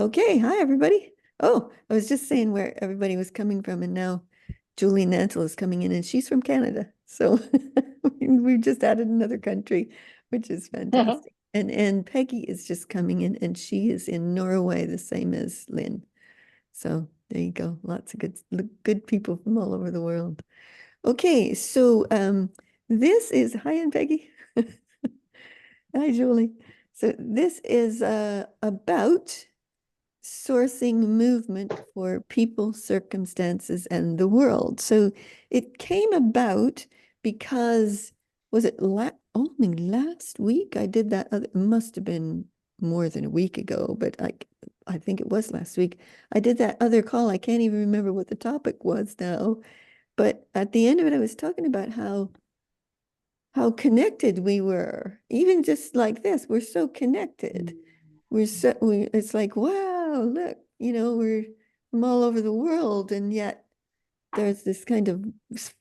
Okay, hi everybody. Oh, I was just saying where everybody was coming from, and now Julie Nantle is coming in, and she's from Canada. So we've just added another country, which is fantastic. And Peggy is just coming in, and she is in Norway, the same as Lynn. So there you go. Lots of good people from all over the world. Okay, so this is hi, and Peggy. Hi, Julie. So this is about sourcing movement for people, circumstances, and the world. So it came about because, was it only last week? I did that. It must have been more than a week ago, but I think it was last week. I did that other call. I can't even remember what the topic was now. But at the end of it, I was talking about how connected we were, even just like this. We're so connected. It's like, wow, look, we're from all over the world, and yet there's this kind of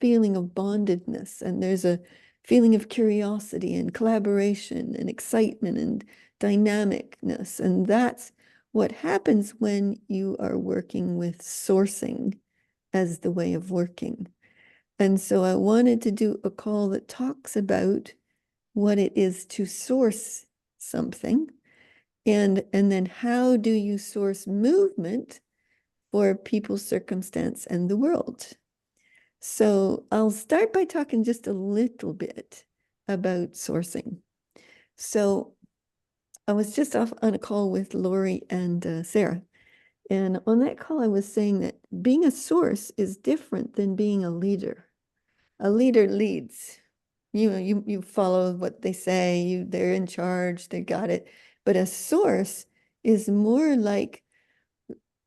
feeling of bondedness, and there's a feeling of curiosity and collaboration and excitement and dynamicness. And that's what happens when you are working with sourcing as the way of working. And so I wanted to do a call that talks about what it is to source something, and then how do you source movement for people, circumstance, and the world? So I'll start by talking just a little bit about sourcing. So I was just off on a call with Lori and Sarah. And on that call, I was saying that being a source is different than being a leader. A leader leads. You follow what they say, they're in charge, they got it. But a source is more like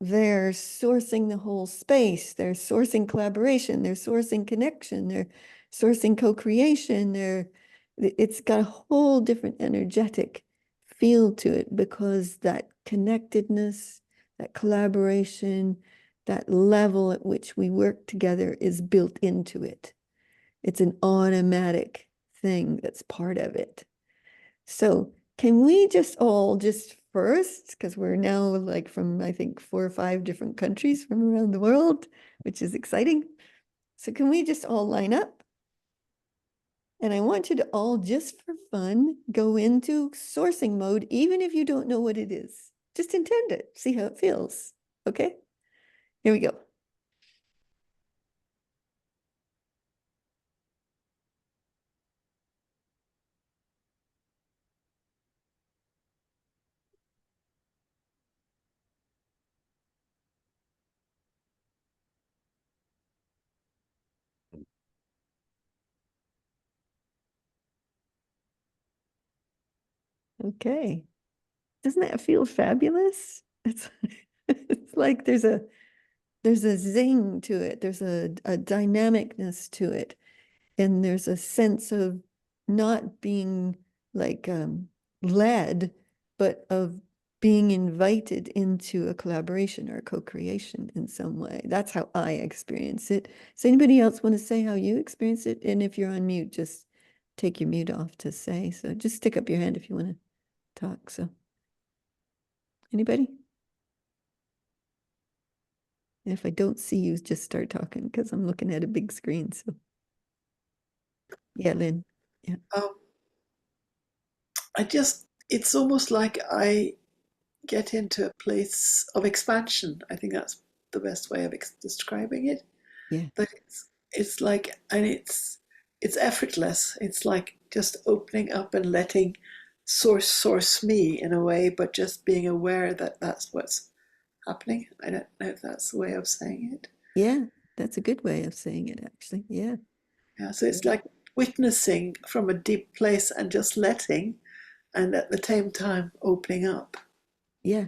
they're sourcing the whole space, they're sourcing collaboration, they're sourcing connection, they're sourcing co-creation, it's got a whole different energetic feel to it because that connectedness, that collaboration, that level at which we work together is built into it. It's an automatic thing that's part of it. So can we just first, because we're now like from, I think, 4 or 5 different countries from around the world, which is exciting. So can we just all line up? And I want you to all, just for fun, go into sourcing mode, even if you don't know what it is. Just intend it, see how it feels. Okay, here we go. Okay. Doesn't that feel fabulous? It's like there's a zing to it. There's a dynamicness to it. And there's a sense of not being like led, but of being invited into a collaboration or a co-creation in some way. That's how I experience it. Does anybody else want to say how you experience it? And if you're on mute, just take your mute off to say. So just stick up your hand if you want to talk. So anybody? And if I don't see you, just start talking because I'm looking at a big screen. So yeah, Lynn. Yeah. Um, it's almost like I get into a place of expansion. I think that's the best way of describing it. Yeah. But it's like, and it's effortless. It's like just opening up and letting source me in a way, but just being aware that that's what's happening. I don't know if that's the way of saying it. Yeah. That's a good way of saying it, actually. Yeah. Yeah, so it's like witnessing from a deep place and just letting, and at the same time opening up. Yeah.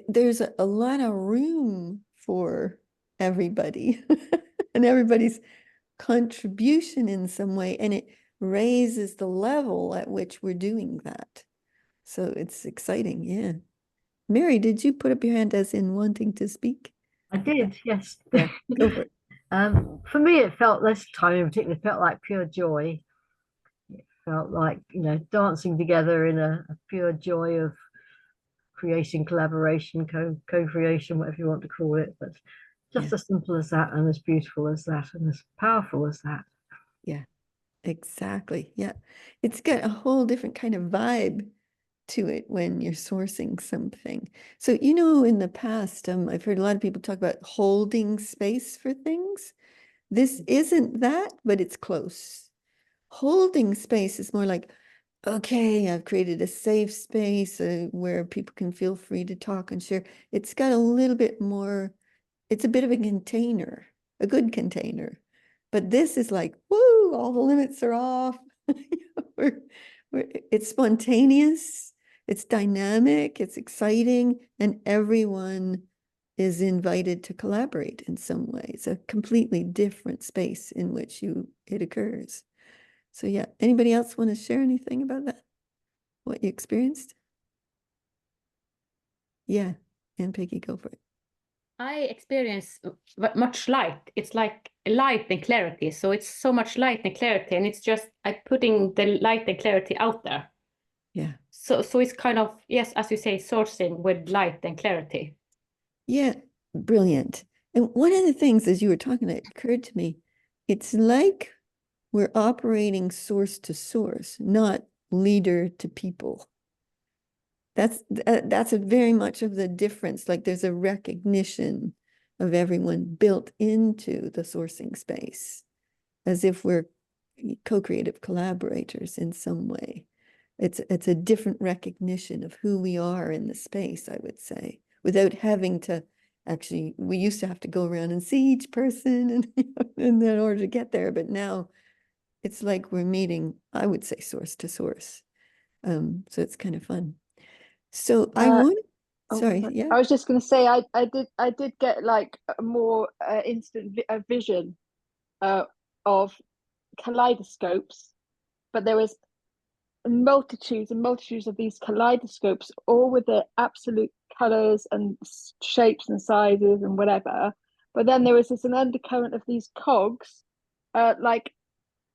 There's a lot of room for everybody and everybody's contribution in some way, and it raises the level at which we're doing that. So it's exciting. Yeah. Mary, did you put up your hand as in wanting to speak? I did, yes. Yeah, go for it. For me, it felt this time in particular felt like pure joy. It felt like dancing together in a pure joy of creation, collaboration, co-creation, whatever you want to call it. But just Yeah. as simple as that, and as beautiful as that, and as powerful as that. Yeah, exactly. Yeah. It's got a whole different kind of vibe to it when you're sourcing something. So, in the past, I've heard a lot of people talk about holding space for things. This isn't that, but it's close. Holding space is more like, okay, I've created a safe space where people can feel free to talk and share. It's got a little bit more, it's a bit of a container, a good container. But this is like, woo, all the limits are off. we're, it's spontaneous, it's dynamic, it's exciting, and everyone is invited to collaborate in some way. It's a completely different space in which it occurs. So yeah, anybody else want to share anything about that? What you experienced? Yeah, and Peggy, go for it. I experience much light. It's like light and clarity. So it's so much light and clarity, and it's just I'm putting the light and clarity out there. Yeah. So it's kind of, yes, as you say, sourcing with light and clarity. Yeah, brilliant. And one of the things as you were talking, it occurred to me, it's like we're operating source to source, not leader to people. That's a very much of the difference. Like there's a recognition of everyone built into the sourcing space, as if we're co-creative collaborators in some way. It's a different recognition of who we are in the space, I would say, without having to actually, we used to have to go around and see each person and in order to get there, but now it's like we're meeting, I would say, source to source. So it's kind of fun. So I want, sorry, yeah. I was just going to say I did get like a more instant vision of kaleidoscopes, but there was multitudes and multitudes of these kaleidoscopes, all with the absolute colors and shapes and sizes and whatever. But then there was an undercurrent of these cogs, like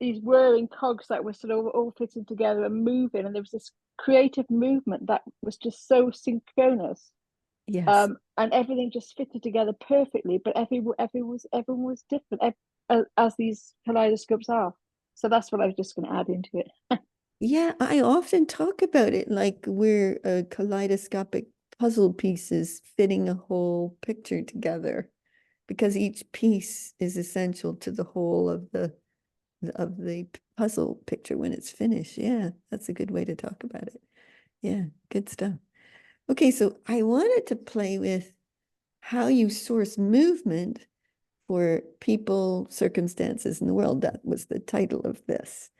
these whirring cogs that were sort of all fitting together and moving, and there was this creative movement that was just so synchronous. Yes. And everything just fitted together perfectly, but everyone was different, as these kaleidoscopes are. So that's what I was just going to add into it. Yeah, I often talk about it like we're kaleidoscopic puzzle pieces fitting a whole picture together, because each piece is essential to the whole of the puzzle picture when it's finished. Yeah, that's a good way to talk about it. Yeah, good stuff. Okay, so I wanted to play with how you source movement for people, circumstances in the world. That was the title of this.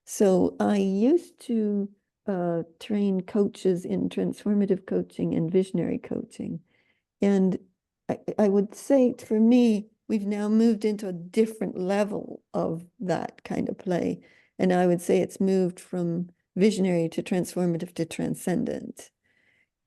So I used to train coaches in transformative coaching and visionary coaching. And I would say for me, we've now moved into a different level of that kind of play. And I would say it's moved from visionary to transformative to transcendent.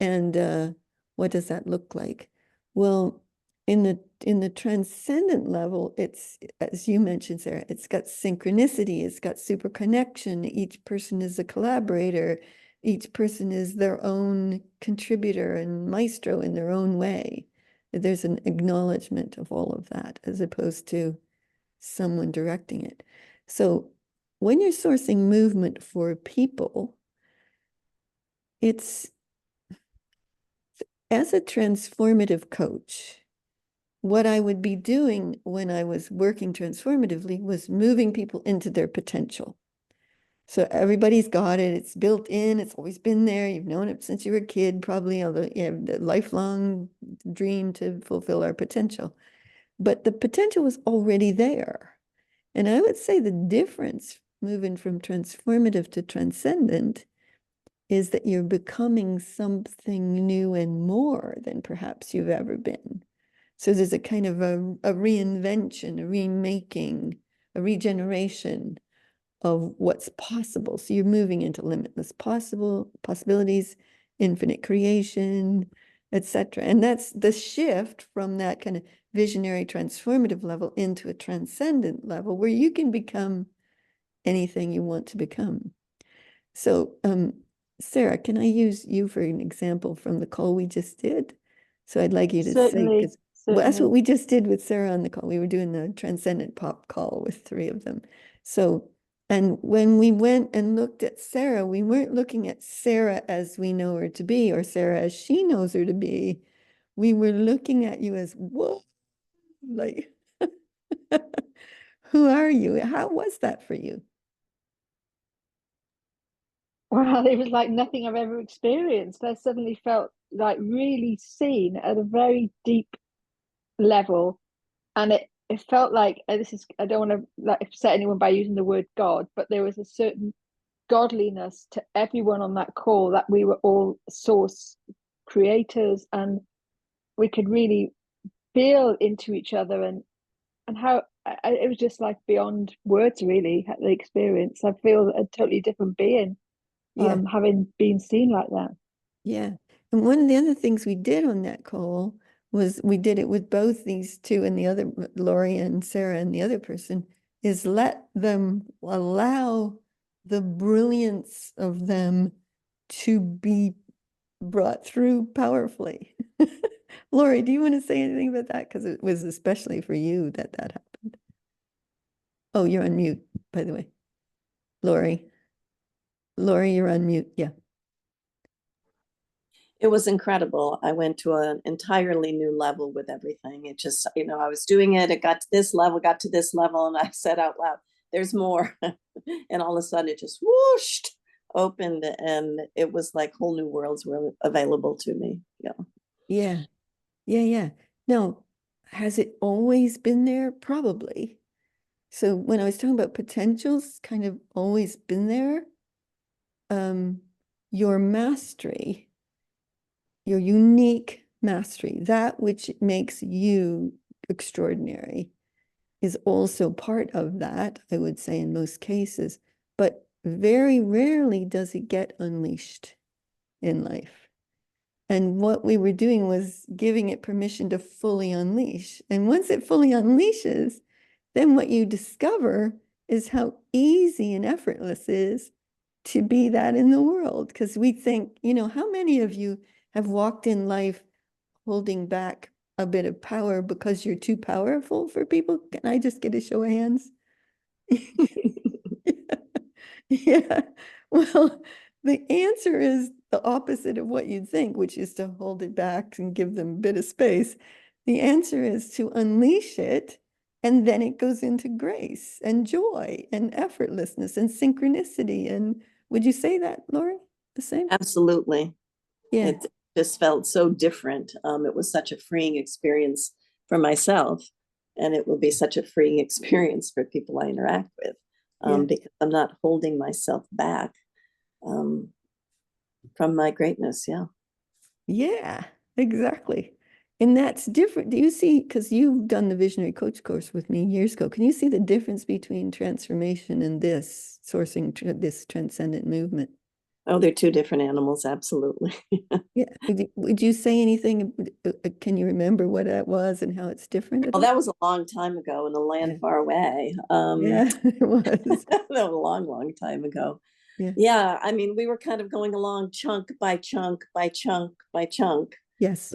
And what does that look like? Well, in the transcendent level, it's, as you mentioned, Sarah, it's got synchronicity, it's got super connection. Each person is a collaborator. Each person is their own contributor and maestro in their own way. There's an acknowledgement of all of that as opposed to someone directing it. So when you're sourcing movement for people, it's, as a transformative coach, what I would be doing when I was working transformatively was moving people into their potential. So everybody's got it. It's built in. It's always been there. You've known it since you were a kid, probably, although you have the lifelong dream to fulfill our potential. But the potential was already there. And I would say the difference moving from transformative to transcendent is that you're becoming something new and more than perhaps you've ever been. So there's a kind of a reinvention, a remaking, a regeneration of what's possible. So you're moving into limitless possibilities, infinite creation, etc. And that's the shift from that kind of visionary transformative level into a transcendent level where you can become anything you want to become. So Sarah, can I use you for an example from the call we just did? So I'd like you to say, Certainly, because well, that's what certainly. we just did with Sarah on the call. We were doing the Transcendent Pop call with 3 of them. So, and when we went and looked at Sarah, we weren't looking at Sarah as we know her to be or Sarah as she knows her to be. We were looking at you as, whoa, like, who are you? How was that for you? Well, it was like nothing I've ever experienced. I suddenly felt like really seen at a very deep level, and it felt like this is, I don't want to like upset anyone by using the word God, but there was a certain godliness to everyone on that call, that we were all source creators, and we could really feel into each other, and how it was just like beyond words, really, the experience. I feel a totally different being, Yeah. having been seen like that. Yeah. And one of the other things we did on that call was we did it with both these two and the other, Lori and Sarah and the other person, is let them allow the brilliance of them to be brought through powerfully. Lori, do you want to say anything about that? Because it was especially for you that that happened. Oh, you're on mute, by the way. Lori. Lori, you're on mute. Yeah. It was incredible. I went to an entirely new level with everything. It just, I was doing it. It got to this level, and I said out loud, there's more. And all of a sudden it just whooshed opened, and it was like whole new worlds were available to me. Yeah. Yeah. Yeah. Yeah. Now, has it always been there? Probably. So when I was talking about potentials, kind of always been there. Your mastery, your unique mastery, that which makes you extraordinary, is also part of that, I would say, in most cases, but very rarely does it get unleashed in life. And what we were doing was giving it permission to fully unleash. And once it fully unleashes, then what you discover is how easy and effortless it is to be that in the world. Because we think, how many of you have walked in life holding back a bit of power because you're too powerful for people? Can I just get a show of hands? Yeah. Well, the answer is the opposite of what you'd think, which is to hold it back and give them a bit of space. The answer is to unleash it, and then it goes into grace and joy and effortlessness and synchronicity. And would you say that, Lori? The same? Absolutely. Yeah. It just felt so different. It was such a freeing experience for myself, and it will be such a freeing experience for people I interact with, because I'm not holding myself back from my greatness. Yeah. Yeah, exactly. And that's different. Do you see, because you've done the visionary coach course with me years ago, can you see the difference between transformation and this sourcing, this transcendent movement? Oh, they're two different animals. Absolutely. Yeah. Would you say anything? Can you remember what that was and how it's different at Well, all? that was a long time ago in a land far away. Yeah, it was. That was a long, long time ago. Yeah. Yeah, I mean, we were kind of going along chunk by chunk by chunk by chunk. Yes.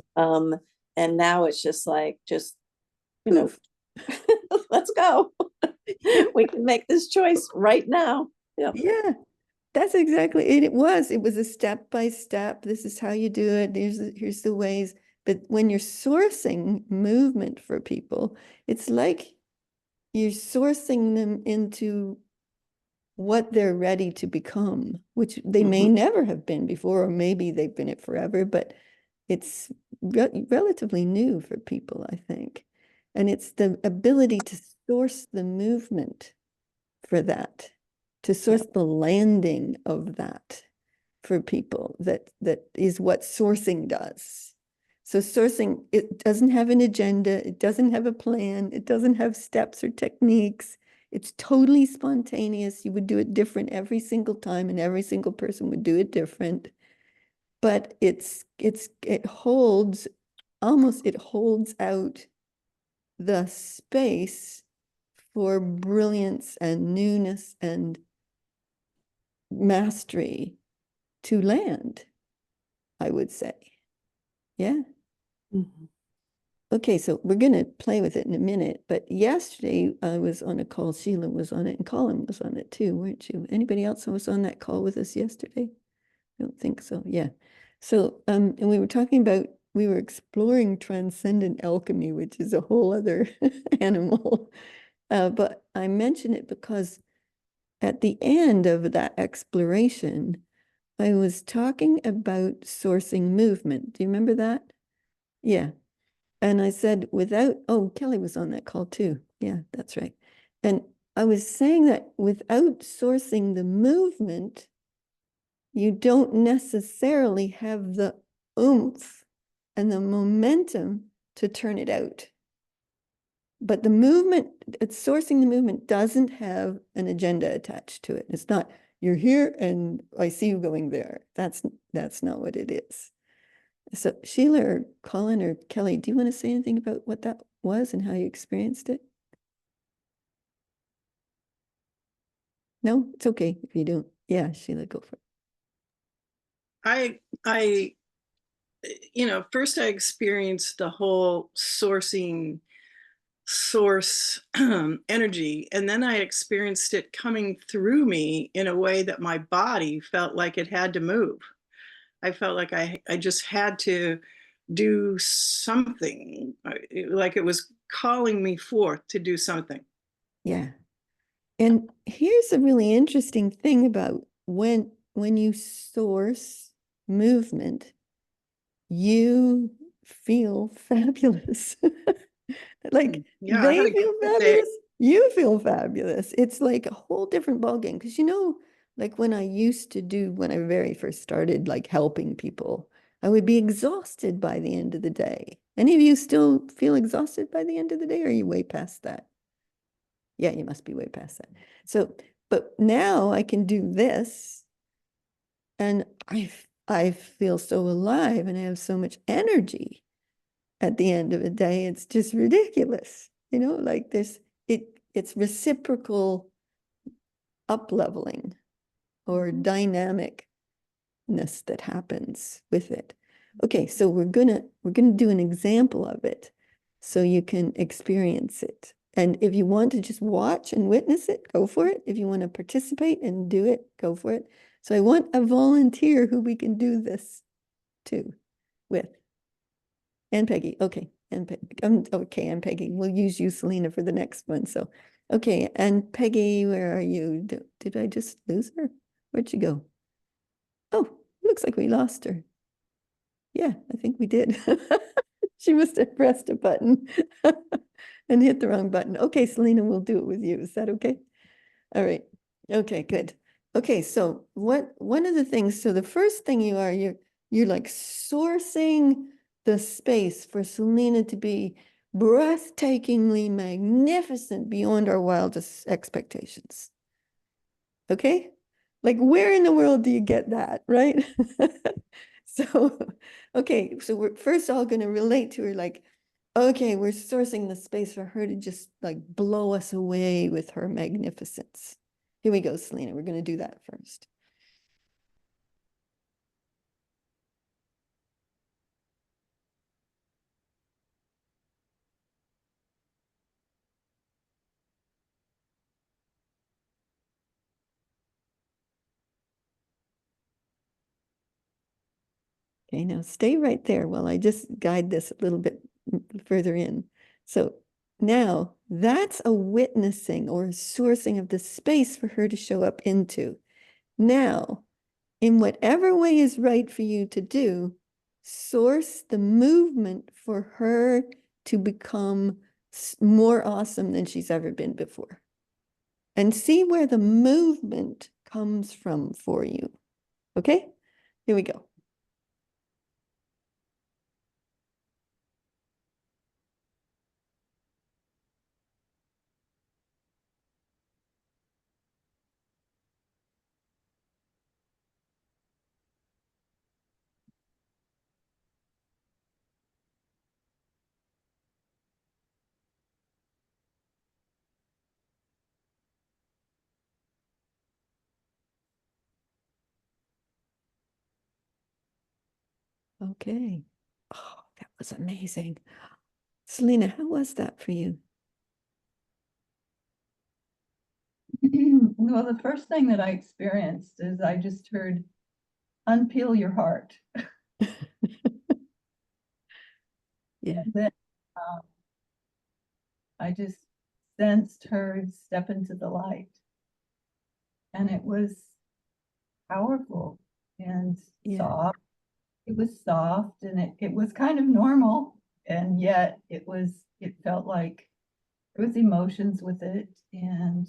And now it's just like, Oof. let's go. We can make this choice right now. Yeah. Yeah. That's exactly it. It was a step by step. This is how you do it. Here's the ways. But when you're sourcing movement for people, it's like you're sourcing them into what they're ready to become, which they may never have been before, or maybe they've been it forever, but it's relatively new for people, I think. And it's the ability to source the movement for that, to source the landing of that for people. That is what sourcing does. So sourcing, it doesn't have an agenda, it doesn't have a plan, it doesn't have steps or techniques. It's totally spontaneous. You would do it different every single time, and every single person would do it different. But it holds out the space for brilliance and newness and mastery to land, I would say. Yeah. Mhm. Okay, so we're going to play with it in a minute. But yesterday I was on a call. Sheila was on it and Colin was on it too, weren't you? Anybody else was on that call with us yesterday? I don't think so. Yeah. So, and we were talking about, we were exploring transcendent alchemy, which is a whole other animal. But I mention it because at the end of that exploration, I was talking about sourcing movement. Do you remember that? Yeah. And I said, without, oh, Kelly was on that call too. Yeah, that's right. And I was saying that without sourcing the movement, you don't necessarily have the oomph and the momentum to turn it out. But the movement, it's sourcing the movement doesn't have an agenda attached to it. It's not, you're here and I see you going there. That's not what it is. So Sheila or Colin or Kelly, do you want to say anything about what that was and how you experienced it? No, it's okay if you don't. Yeah, Sheila, go for it. I first I experienced the whole source energy, and then I experienced it coming through me in a way that my body felt like it had to move. I felt like I just had to do something, like it was calling me forth to do something. Yeah. And here's a really interesting thing about when you source movement, you feel fabulous. Like Yeah, I had they a feel good day. fabulous, you feel fabulous. It's like a whole different ballgame. Because like when I very first started like helping people, I would be exhausted by the end of the day. Any of you still feel exhausted by the end of the day, or are you way past that? Yeah, you must be way past that. So, but now I can do this and I feel so alive and I have so much energy at the end of the day. It's just ridiculous. Like it's reciprocal up leveling or dynamicness that happens with it. Okay, so we're gonna do an example of it so you can experience it. And if you want to just watch and witness it, go for it. If you want to participate and do it, go for it. So I want a volunteer who we can do this to with. And Peggy, okay. And okay, and Peggy, we'll use you, Selena, for the next one. So, okay, and Peggy, where are you? Did I just lose her? Where'd she go? Oh, looks like we lost her. Yeah, I think we did. She must have pressed a button and hit the wrong button. Okay, Selena, we'll do it with you. Is that okay? All right. Okay, good. Okay, so one of the things, so the first thing you're like sourcing the space for Selena to be breathtakingly magnificent beyond our wildest expectations. Okay? Like where in the world do you get that, right? So, okay, so we're first all going to relate to her like, okay, we're sourcing the space for her to just like blow us away with her magnificence. Here we go, Selena. We're going to do that first. Okay, now stay right there while I just guide this a little bit further in. So now that's a witnessing or sourcing of the space for her to show up into. Now, in whatever way is right for you to do, source the movement for her to become more awesome than she's ever been before. And see where the movement comes from for you. Okay, here we go. Okay. Oh, that was amazing. Selena, how was that for you? Well, the first thing that I experienced is I just heard, unpeel your heart. Yeah. And then I just sensed her step into the light. And it was powerful and Yeah. soft. It was soft and it was kind of normal. And yet it felt like there was emotions with it. And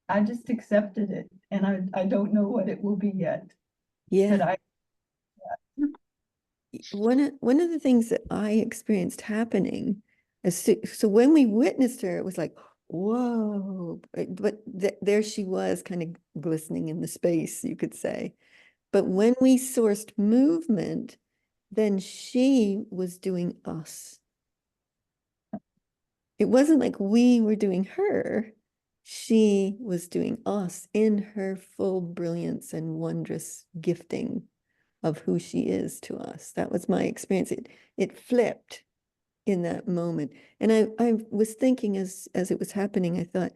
I just accepted it. And I don't know what it will be yet. Yeah. But One of the things that I experienced happening is so when we witnessed her, it was like, whoa, but there she was kind of glistening in the space, you could say. But when we sourced movement, then she was doing us. It wasn't like we were doing her. She was doing us in her full brilliance and wondrous gifting of who she is to us. That was my experience. It flipped in that moment. And I was thinking as it was happening, I thought,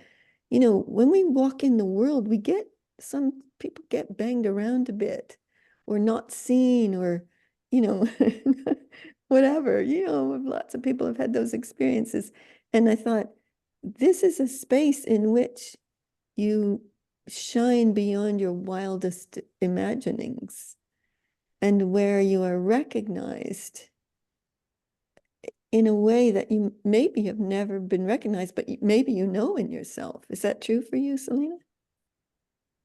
when we walk in the world, some people get banged around a bit or not seen or, whatever, lots of people have had those experiences. And I thought, this is a space in which you shine beyond your wildest imaginings and where you are recognized in a way that you maybe have never been recognized, but maybe in yourself. Is that true for you, Selena?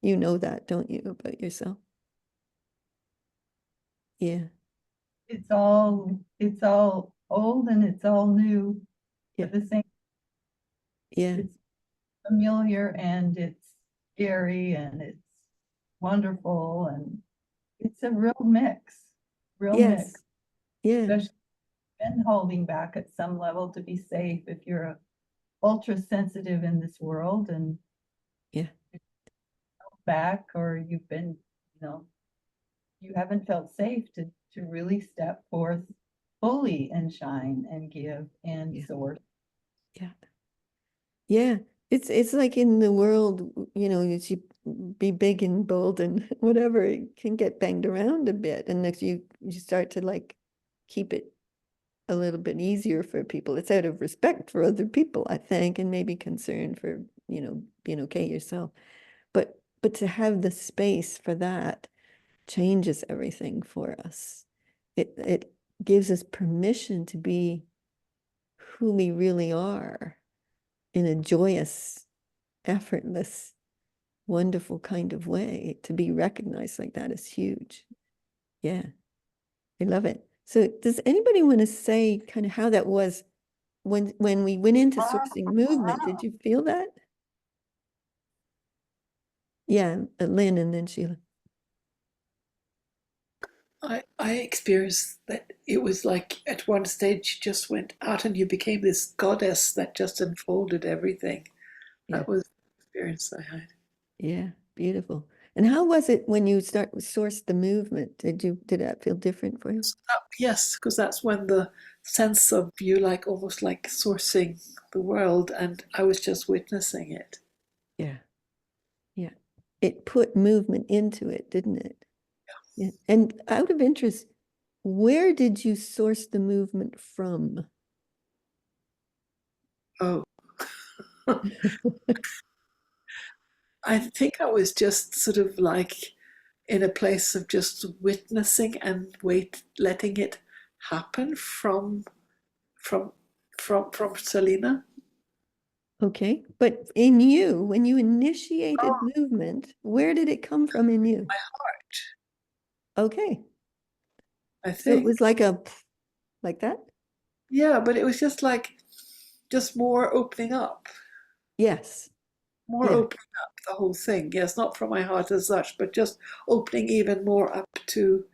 You know that, don't you, about yourself? Yeah. it's all old and it's all new Yeah. at the same. Yeah. It's familiar and it's scary and it's wonderful and it's a real mix. Yes. Mix. Yeah. Especially and holding back at some level to be safe if you're a ultra sensitive in this world and Yeah. back or you've been, you haven't felt safe to really step forth fully and shine and give and Yeah. source. Yeah. Yeah. It's like in the world, you should be big and bold and whatever, it can get banged around a bit. And if you start to like keep it a little bit easier for people, it's out of respect for other people, I think, and maybe concern for, being okay yourself. But to have the space for that changes everything for us. It gives us permission to be who we really are in a joyous, effortless, wonderful kind of way. To be recognized like that is huge. Yeah, I love it. So does anybody want to say kind of how that was when we went into sourcing movement? Did you feel that? Yeah, Lynn and then Sheila. I experienced that it was like at one stage you just went out and you became this goddess that just unfolded everything. Yeah. That was the experience I had. Yeah, beautiful. And how was it when you sourced the movement? Did that feel different for you? Yes, because that's when the sense of you like almost like sourcing the world and I was just witnessing it. Yeah. Yeah. It put movement into it, didn't it? Yeah. And out of interest, where did you source the movement from? Oh, I think I was just sort of like in a place of just witnessing and letting it happen from Selena. Okay. But in you, when you initiated movement, where did it come from in you? My heart, Okay. I So it think. was like that? Yeah, but it was just like just more opening up, Yes. more Yeah. opening up the whole thing. Yes, not from my heart as such, but just opening even more up to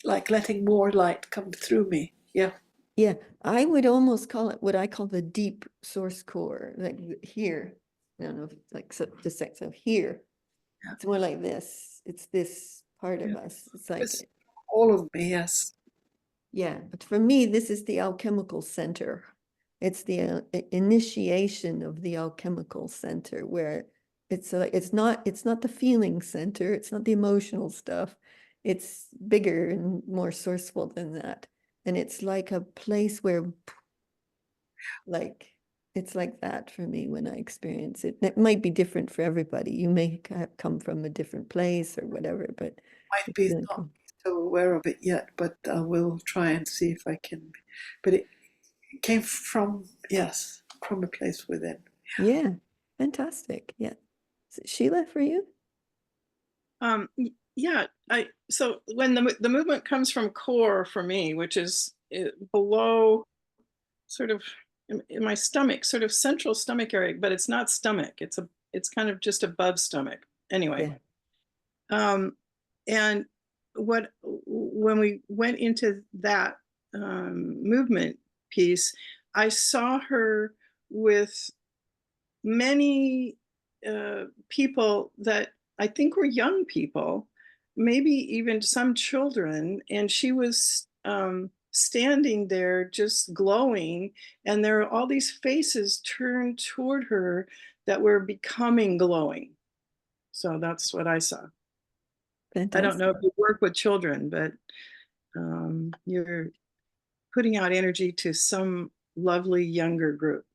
like letting more light come through me. Yeah. Yeah. I would almost call it what I call the deep source core, like here. I don't know if it's like so, just like so here. Yeah. It's more like this. It's this part of us. It's like, It's all of me, yes. yeah, but for me, this is the alchemical center. It's the initiation of the alchemical center, where it's not the feeling center, it's not the emotional stuff. It's bigger and more sourceful than that. And it's like a place where, like, it's like that for me when I experience it. It might be different for everybody. You may come from a different place or whatever, but Might it's be really not cool. so aware of it yet, but I will try and see if I can. But it came from, yes, from a place within. Yeah, fantastic. Yeah. Sheila, for you? Yeah, so when the movement comes from core for me, which is below, sort of in my stomach, sort of central stomach area, but it's not stomach. It's kind of just above stomach. Anyway, and when we went into that movement piece, I saw her with many people that I think were young people, maybe even some children, and she was standing there just glowing, and there are all these faces turned toward her that were becoming glowing. So that's what I saw. Fantastic. I don't know if you work with children, but you're putting out energy to some lovely younger group.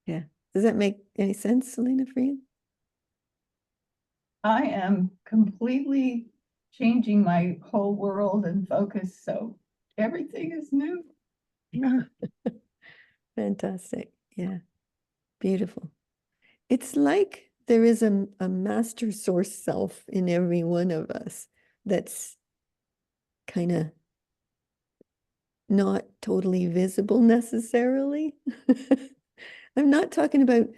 Yeah. Does that make any sense, Selena, for you? I am completely changing my whole world and focus, so everything is new. Yeah. Fantastic. Yeah. Beautiful. It's like there is a master source self in every one of us that's kind of not totally visible necessarily. I'm not talking about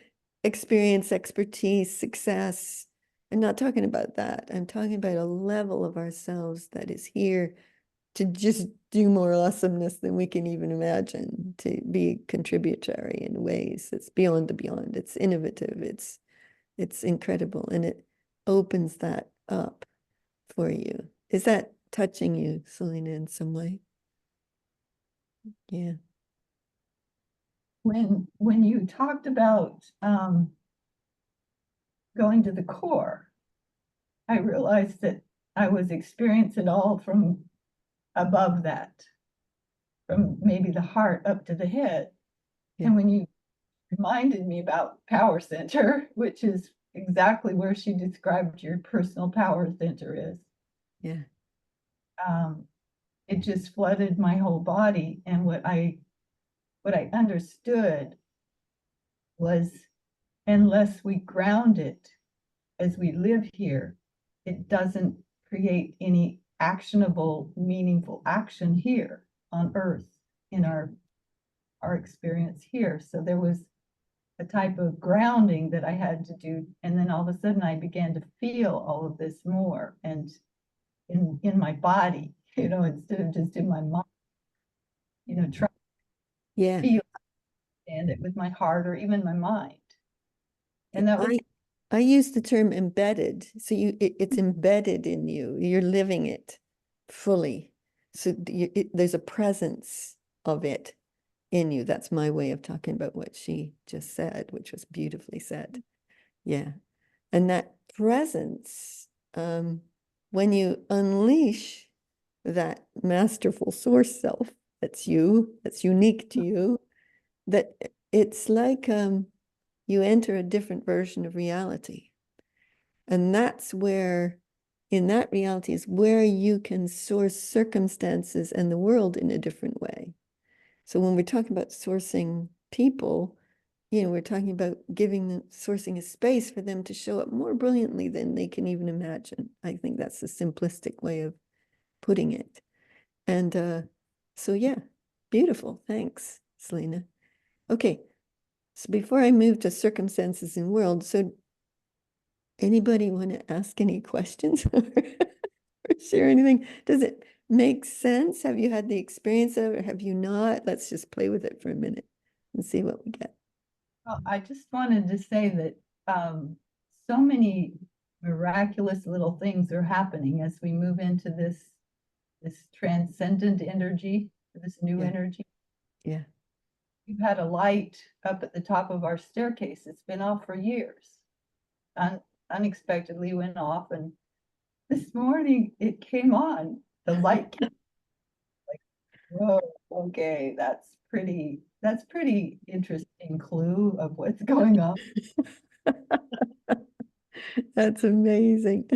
experience, expertise, success. I'm not talking about that. I'm talking about a level of ourselves that is here to just do more awesomeness than we can even imagine, to be contributory in ways that's beyond the beyond. It's innovative, it's incredible, and it opens that up for you. Is that touching you, Selena, in some way? Yeah. When you talked about going to the core, I realized that I was experiencing it all from above that, from maybe the heart up to the head. Yeah. And when you reminded me about power center, which is exactly where she described your personal power center is, Yeah. it just flooded my whole body. And what I understood was, unless we ground it as we live here, it doesn't create any actionable, meaningful action here on earth in our experience here. So there was a type of grounding that I had to do. And then all of a sudden I began to feel all of this more and in my body, instead of just in my mind, try to Yeah. feel and it with my heart or even my mind. And that was I use the term embedded. So it's embedded in you. You're living it fully. So there's a presence of it in you. That's my way of talking about what she just said, which was beautifully said. Yeah. And that presence, when you unleash that masterful source self, that's you, that's unique to you, that it's like you enter a different version of reality. And that's where, in that reality, is where you can source circumstances and the world in a different way. So when we're talking about sourcing people, we're talking about giving them, sourcing a space for them to show up more brilliantly than they can even imagine. I think that's the simplistic way of putting it. And so, yeah, beautiful. Thanks, Selena. Okay, so before I move to circumstances in world, so anybody want to ask any questions or share anything? Does it make sense? Have you had the experience of it or have you not? Let's just play with it for a minute and see what we get. Well, I just wanted to say that so many miraculous little things are happening as we move into this transcendent energy, this new Yeah. energy. Yeah. We've had a light up at the top of our staircase. It's been off for years. Unexpectedly went off, and this morning it came on. The light came like, whoa, okay, that's pretty interesting clue of what's going on. That's amazing.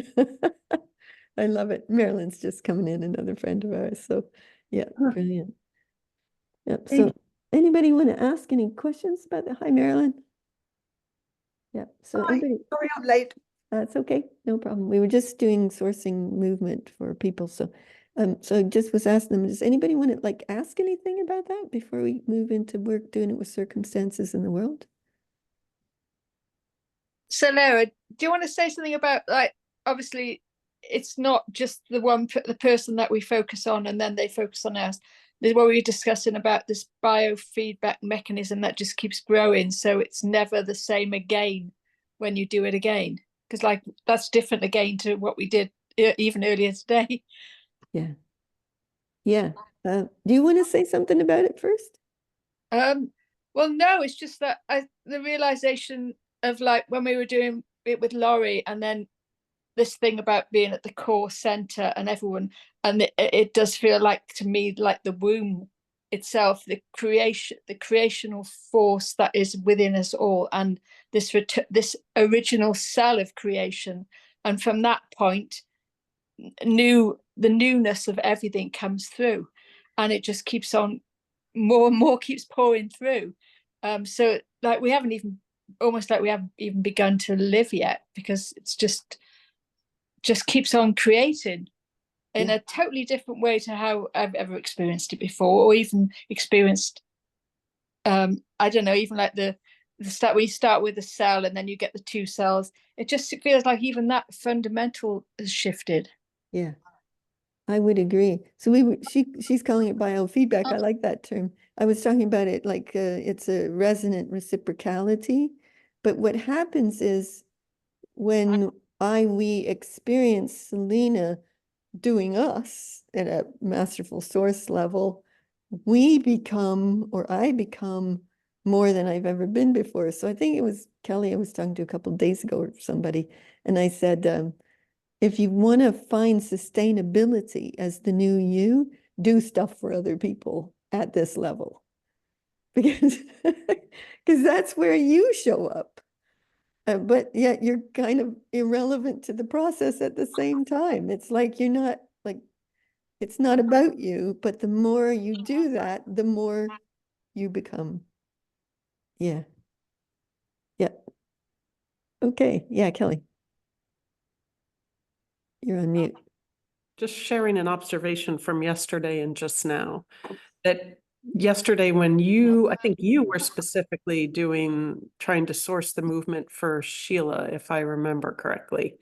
I love it. Marilyn's just coming in, another friend of ours. So yeah, brilliant. Yep. Thank So anybody want to ask any questions about the, hi, Marilyn? Yep. So Hi, anybody, sorry I'm late. that's okay. No problem. We were just doing sourcing movement for people. So I just was asking them, does anybody want to like ask anything about that before we move into work doing it with circumstances in the world? So Lara, do you want to say something about, like, obviously it's not just the person that we focus on and then they focus on us. There's what we were discussing about this biofeedback mechanism that just keeps growing, so it's never the same again when you do it again, because like that's different again to what we did even earlier today. Yeah. Yeah. Do you want to say something about it first? Well, no, it's just that the realization of, like, when we were doing it with Laurie, and then this thing about being at the core center and everyone, and it does feel like to me like the womb itself, the creational force that is within us all, and this original cell of creation, and from that point, the newness of everything comes through, and it just keeps on, more and more keeps pouring through. So like we haven't even begun to live yet, because it's just keeps on creating in Yeah. a totally different way to how I've ever experienced it before, or even experienced, I don't know, even like the start, we start with a cell and then you get the two cells. It just feels like even that fundamental has shifted. Yeah. I would agree. So she's calling it biofeedback. I like that term. I was talking about it like it's a resonant reciprocality. But what happens is when we experience Selena doing us at a masterful source level, we become, or I become, more than I've ever been before. So I think it was Kelly I was talking to a couple of days ago or somebody, and I said, if you want to find sustainability as the new you, do stuff for other people at this level. Because that's where you show up. But yet you're kind of irrelevant to the process at the same time. It's like you're not, like, it's not about you, but the more you do that, the more you become. Yeah. Yeah. Okay. Yeah, Kelly. You're on mute. Just sharing an observation from yesterday and just now. That yesterday when I think you were specifically trying to source the movement for Sheila, if I remember correctly.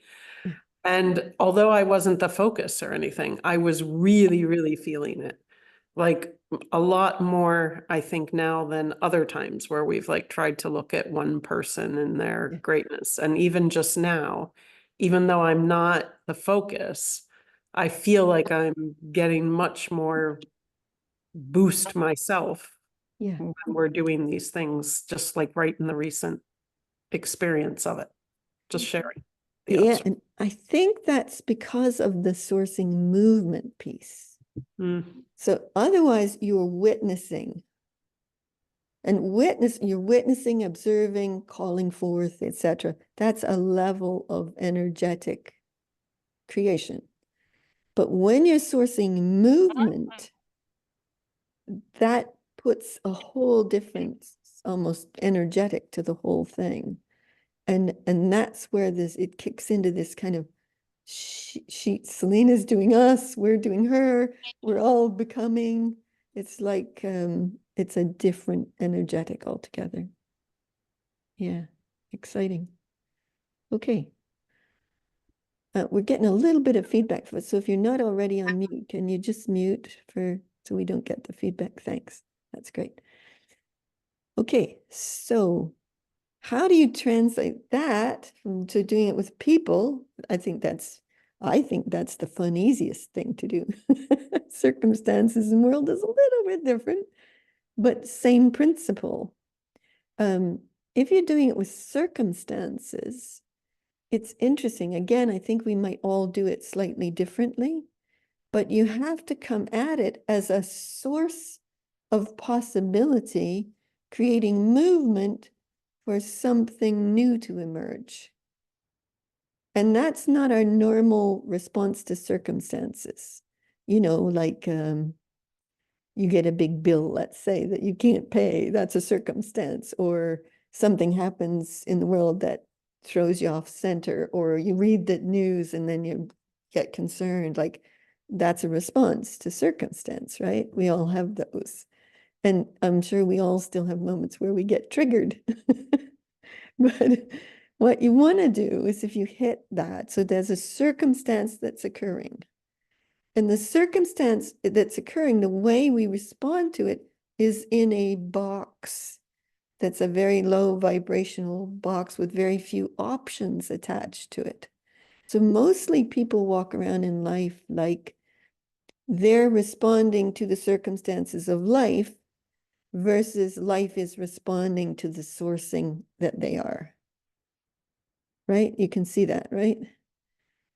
Yeah. And although I wasn't the focus or anything, I was really, really feeling it. Like a lot more, I think, now than other times where we've like tried to look at one person and their Yeah. greatness. And even just now, even though I'm not the focus, I feel like I'm getting much more boost myself Yeah. when we're doing these things, just like right in the recent experience of it. Just sharing. Yeah, and I think that's because of the sourcing movement piece. Mm. So otherwise you're witnessing. And you're witnessing, observing, calling forth, etc. That's a level of energetic creation. But when you're sourcing movement, that puts a whole different, almost energetic to the whole thing. And that's where it kicks into this kind of Selena's doing us, we're doing her, we're all becoming. It's like it's a different energetic altogether. Yeah, exciting. Okay. We're getting a little bit of feedback for it. So if you're not already on mute, can you just mute so we don't get the feedback? Thanks. That's great. Okay, so how do you translate that to doing it with people? I think that's the fun, easiest thing to do. Circumstances and world is a little bit different, but same principle. If you're doing it with circumstances, it's interesting. Again, I think we might all do it slightly differently, but you have to come at it as a source of possibility, creating movement for something new to emerge. And that's not our normal response to circumstances. Like you get a big bill, let's say, that you can't pay. That's a circumstance. Or something happens in the world that throws you off center, or you read the news and then you get concerned. Like that's a response to circumstance, right? We all have those. And I'm sure we all still have moments where we get triggered. But what you want to do is if you hit that, so there's a circumstance that's occurring. And the circumstance that's occurring, the way we respond to it is in a box that's a very low vibrational box with very few options attached to it. So mostly people walk around in life like they're responding to the circumstances of life versus life is responding to the sourcing that they are. Right? You can see that, right?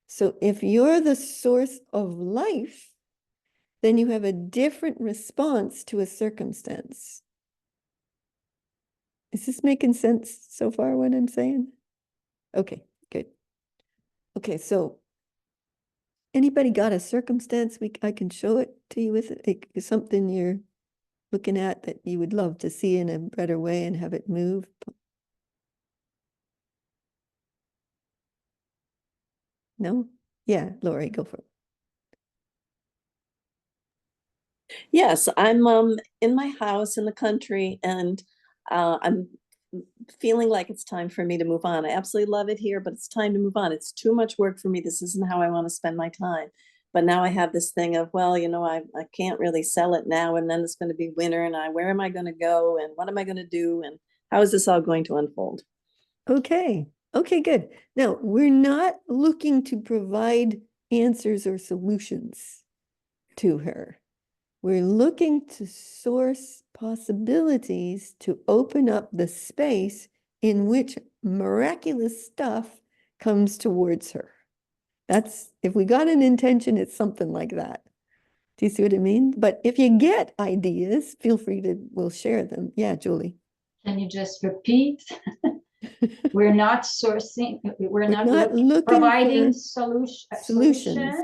So if you're the source of life, then you have a different response to a circumstance. Is this making sense so far, what I'm saying? Okay, good. Okay, so anybody got a circumstance I can show it to you with? Like something you're looking at that you would love to see in a better way and have it move? No? Yeah, Lori, go for it. Yes, I'm in my house in the country, and I'm feeling like it's time for me to move on. I absolutely love it here, but it's time to move on. It's too much work for me. This isn't how I want to spend my time. But now I have this thing of, well, I can't really sell it now, and then it's going to be winter, and where am I going to go, and what am I going to do, and how is this all going to unfold? Okay. Okay, good. Now, we're not looking to provide answers or solutions to her. We're looking to source possibilities to open up the space in which miraculous stuff comes towards her. That's, if we got an intention, it's something like that. Do you see what I mean? But if you get ideas, feel free to, we'll share them. Yeah, Julie. Can you just repeat? We're not sourcing, we're not looking providing for solution. solutions.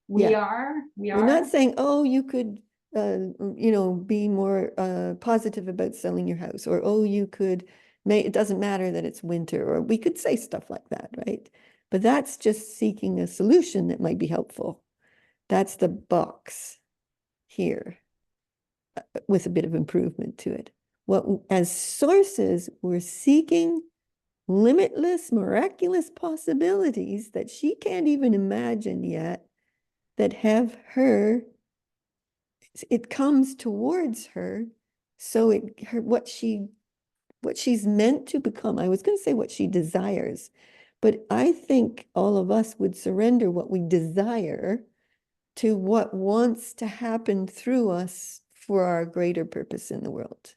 We Yeah. are. We're not saying, oh, you could, be more positive about selling your house, or oh, you could it doesn't matter that it's winter, or we could say stuff like that, right? But that's just seeking a solution that might be helpful. That's the box here with a bit of improvement to it. What, as sources, we're seeking limitless, miraculous possibilities that she can't even imagine yet, that have her, it comes towards her, so what she's meant to become. I was going to say what she desires, but I think all of us would surrender what we desire to what wants to happen through us for our greater purpose in the world.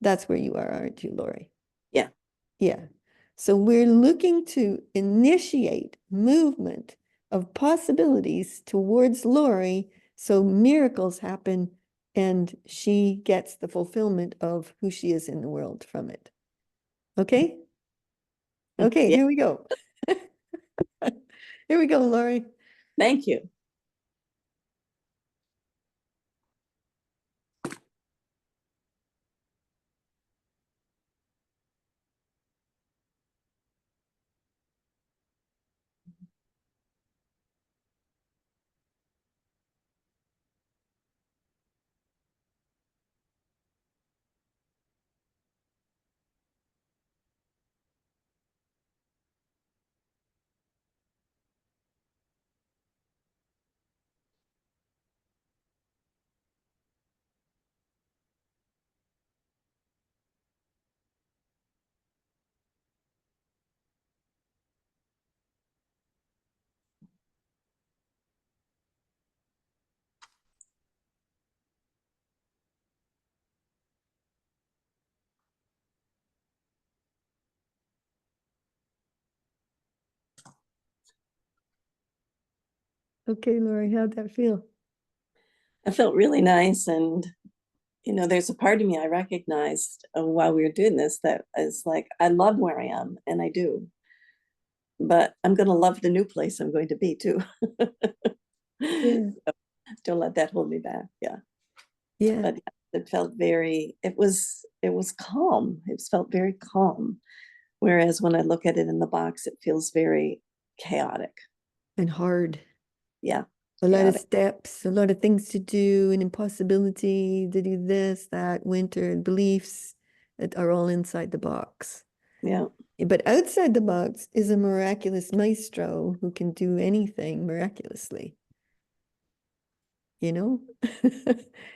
That's where you are, aren't you, Lori? Yeah. Yeah. So we're looking to initiate movement of possibilities towards Lori, so miracles happen and she gets the fulfillment of who she is in the world from it. Okay? Okay, Yeah. here we go. Here we go, Lori. Thank you. Okay, Lori, how'd that feel? I felt really nice. And, there's a part of me I recognized while we were doing this that is like, I love where I am, and I do. But I'm going to love the new place I'm going to be too. Yeah. So don't let that hold me back. Yeah. Yeah. But it felt it was calm. It felt very calm. Whereas when I look at it in the box, it feels very chaotic. And hard. Yeah. A lot of chaotic. steps, a lot of things to do, an impossibility to do this, that, winter, beliefs that are all inside the box. Yeah. But outside the box is a miraculous maestro who can do anything miraculously. And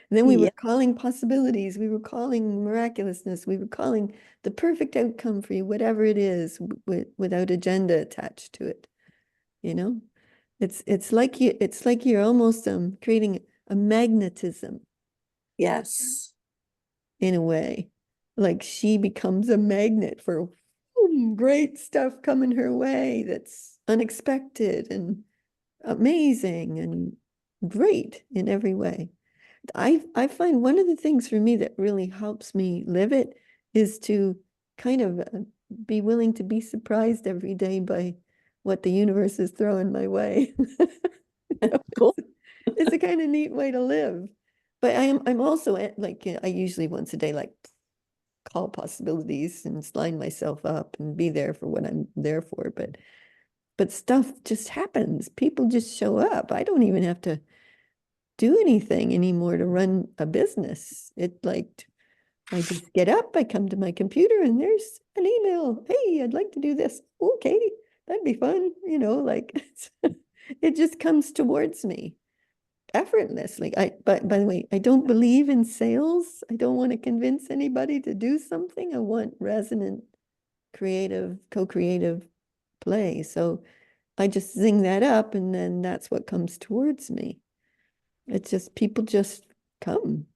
then we were Yeah. calling possibilities, we were calling miraculousness, we were calling the perfect outcome for you, whatever it is, without agenda attached to it. It's like you're almost creating a magnetism Yes. in a way. Like she becomes a magnet for great stuff coming her way that's unexpected and amazing and great in every way. I find one of the things for me that really helps me live it is to kind of be willing to be surprised every day by what the universe is throwing my way. Cool. It's a kind of neat way to live. But I'm also like, I usually once a day, like call possibilities and line myself up and be there for what I'm there for. But stuff just happens. People just show up. I don't even have to do anything anymore to run a business. I just get up, I come to my computer, and there's an email. Hey, I'd like to do this. Okay, that'd be fun. It just comes towards me effortlessly. But by the way, I don't believe in sales. I don't want to convince anybody to do something. I want resonant, creative, co-creative play. So I just zing that up, and then that's what comes towards me. It's just people just come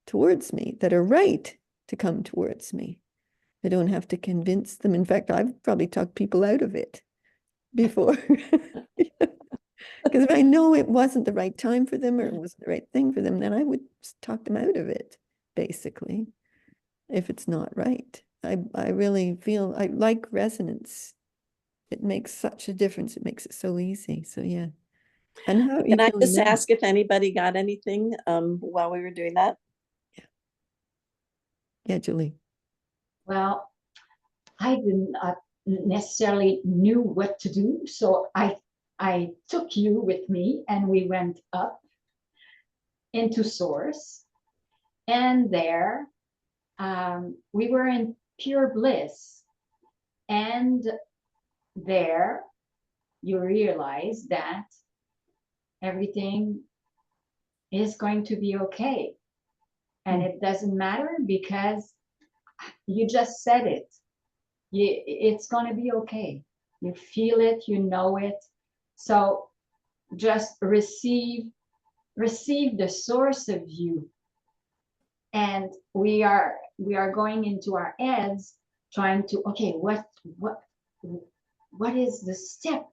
towards me that are right to come towards me. I don't have to convince them. In fact, I've probably talked people out of it before. Because if I know it wasn't the right time for them or it wasn't the right thing for them, then I would talk them out of it, basically, if it's not right. I really feel I like resonance. It makes such a difference. It makes it so easy. So yeah. And how are you Can I feeling just now? ask if anybody got anything while we were doing that? Yeah, Julie. Well, I didn't necessarily knew what to do, so I took you with me, and we went up into Source, and there we were in pure bliss, and there you realize that everything is going to be okay, and it doesn't matter because you just said it. It's going to be okay. You feel it, you know it. So just receive the source of you. And we are going into our heads trying to, okay, what is the step?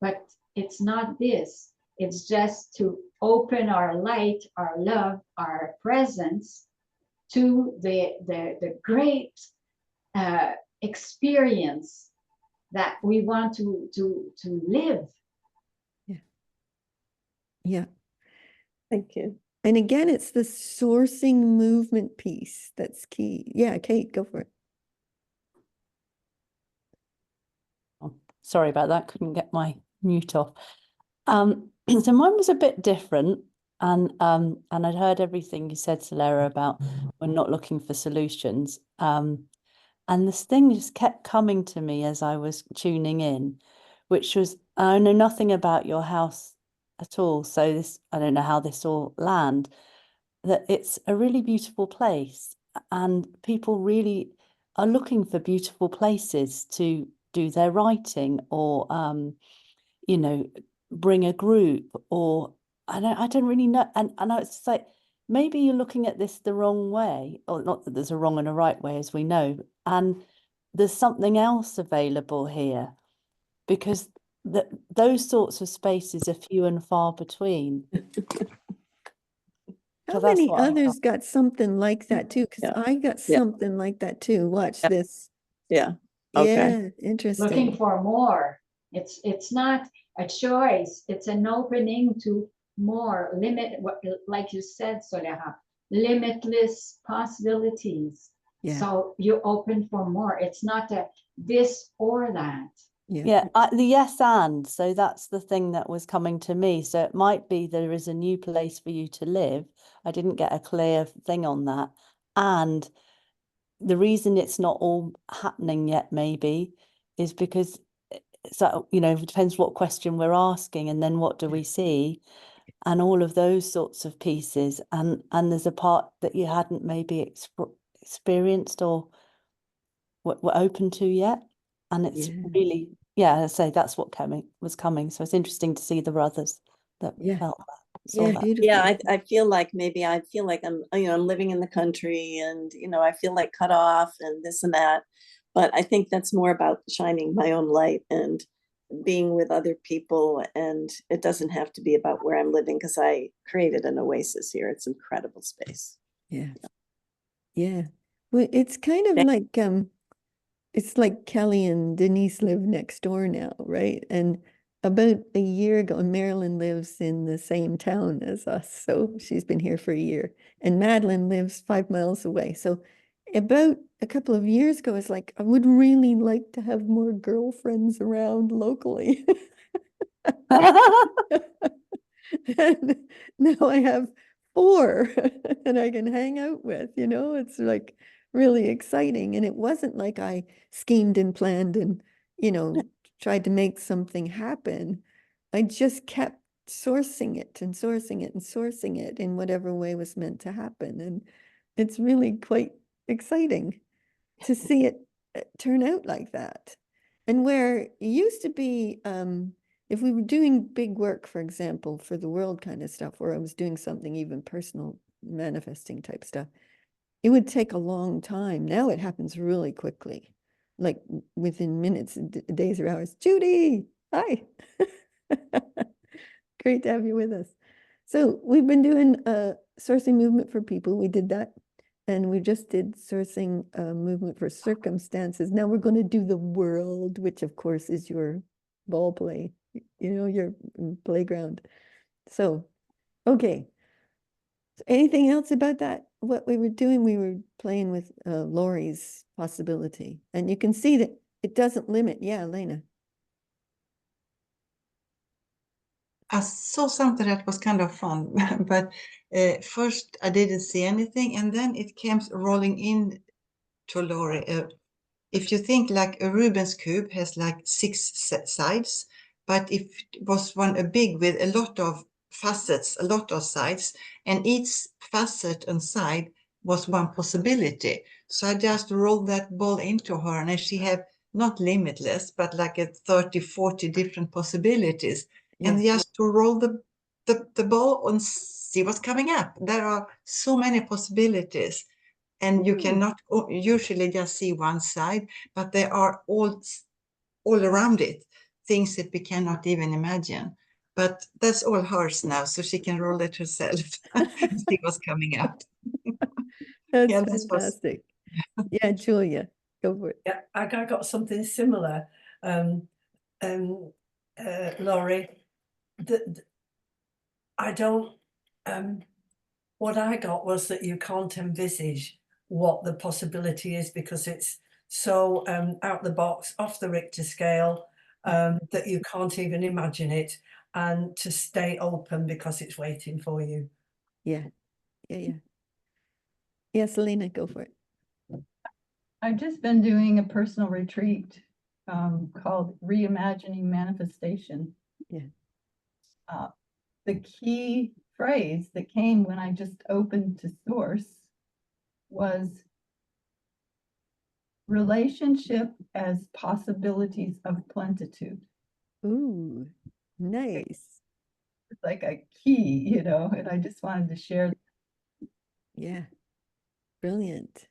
But it's not this. It's just to open our light, our love, our presence to the great experience that we want to live. Yeah. Thank you. And again, it's the sourcing movement piece that's key. Yeah, Kate, go for it. Oh, sorry about that. Couldn't get my mute off. So mine was a bit different, and I'd heard everything you said, Solera, about we're not looking for solutions. And this thing just kept coming to me as I was tuning in, which was, I know nothing about your house at all, so I don't know how this all land, that it's a really beautiful place, and people really are looking for beautiful places to do their writing, or bring a group, or I don't really know. And I know it's like maybe you're looking at this the wrong way, or not that there's a wrong and a right way, as we know, and there's something else available here, because those sorts of spaces are few and far between. How So that's many what I others got something like that too? Because Yeah. I got Yeah. something like that too. Watch Yeah. this. Yeah. Okay. Yeah, Looking interesting. for more. It's not a choice. It's an opening to more like you said, Soleha, limitless possibilities. Yeah, So you open for more. It's not a this or that. yeah, Yeah, the yes and. So that's the thing that was coming to me. So it might be there is a new place for you to live. I didn't get a clear thing on that. And the reason it's not all happening yet, maybe, is because so, you know, it depends what question we're asking, and then what do we see, and all of those sorts of pieces. And there's a part that you hadn't maybe experienced or were open to yet. And it's Yeah. really, yeah, I say that's what was coming. So it's interesting to see the others that Yeah. felt that, saw Yeah, that. beautiful. Yeah, I feel like maybe I feel like I'm, I'm living in the country and, I feel like cut off and this and that. But I think that's more about shining my own light and being with other people. And it doesn't have to be about where I'm living because I created an oasis here. It's incredible space. Yeah. Yeah. Well, it's kind of Thank- like it's like Kelly and Denise live next door now, right? And about a year ago, Marilyn lives in the same town as us, so she's been here for a year. And Madeline lives 5 miles away. So about a couple of years ago, it's like I would really like to have more girlfriends around locally. And now I have 4 that I can hang out with, it's like really exciting. And it wasn't like I schemed and planned and, tried to make something happen. I just kept sourcing it and sourcing it and sourcing it in whatever way was meant to happen. And it's really quite exciting to see it turn out like that. And where it used to be, if we were doing big work, for example, for the world kind of stuff, where I was doing something even personal, manifesting type stuff, it would take a long time. Now it happens really quickly, like within minutes, days or hours. Judy, hi. Great to have you with us. So we've been doing sourcing movement for people. We did that. And we just did sourcing movement for circumstances. Now we're going to do the world, which of course is your ball play, your playground. So, okay. So anything else about that? What we were doing, we were playing with Lori's possibility. And you can see that it doesn't limit. Yeah, Elena. I saw something that was kind of fun, but first I didn't see anything, and then it came rolling in to Lori. If you think like a Rubik's cube has like 6 sides, but if it was a big with a lot of facets, a lot of sides, and each facet and side was one possibility. So I just rolled that ball into her, and she had not limitless, but like a 30, 40 different possibilities. And just to roll the ball and see what's coming up. There are so many possibilities. And you cannot usually just see one side, but they are all around it, things that we cannot even imagine. But that's all hers now, so she can roll it herself and see what's coming up. That's Yeah, this was fantastic. Yeah, Julia, go for it. Yeah, I got something similar, Laurie. I don't. What I got was that you can't envisage what the possibility is because it's so out the box, off the Richter scale, that you can't even imagine it, and to stay open because it's waiting for you. Yeah. Yes, Selena, go for it. I've just been doing a personal retreat called Reimagining Manifestation. Yeah. The key phrase that came when I just opened to source was relationship as possibilities of plenitude. Ooh, nice. It's like a key, and I just wanted to share. Yeah, brilliant.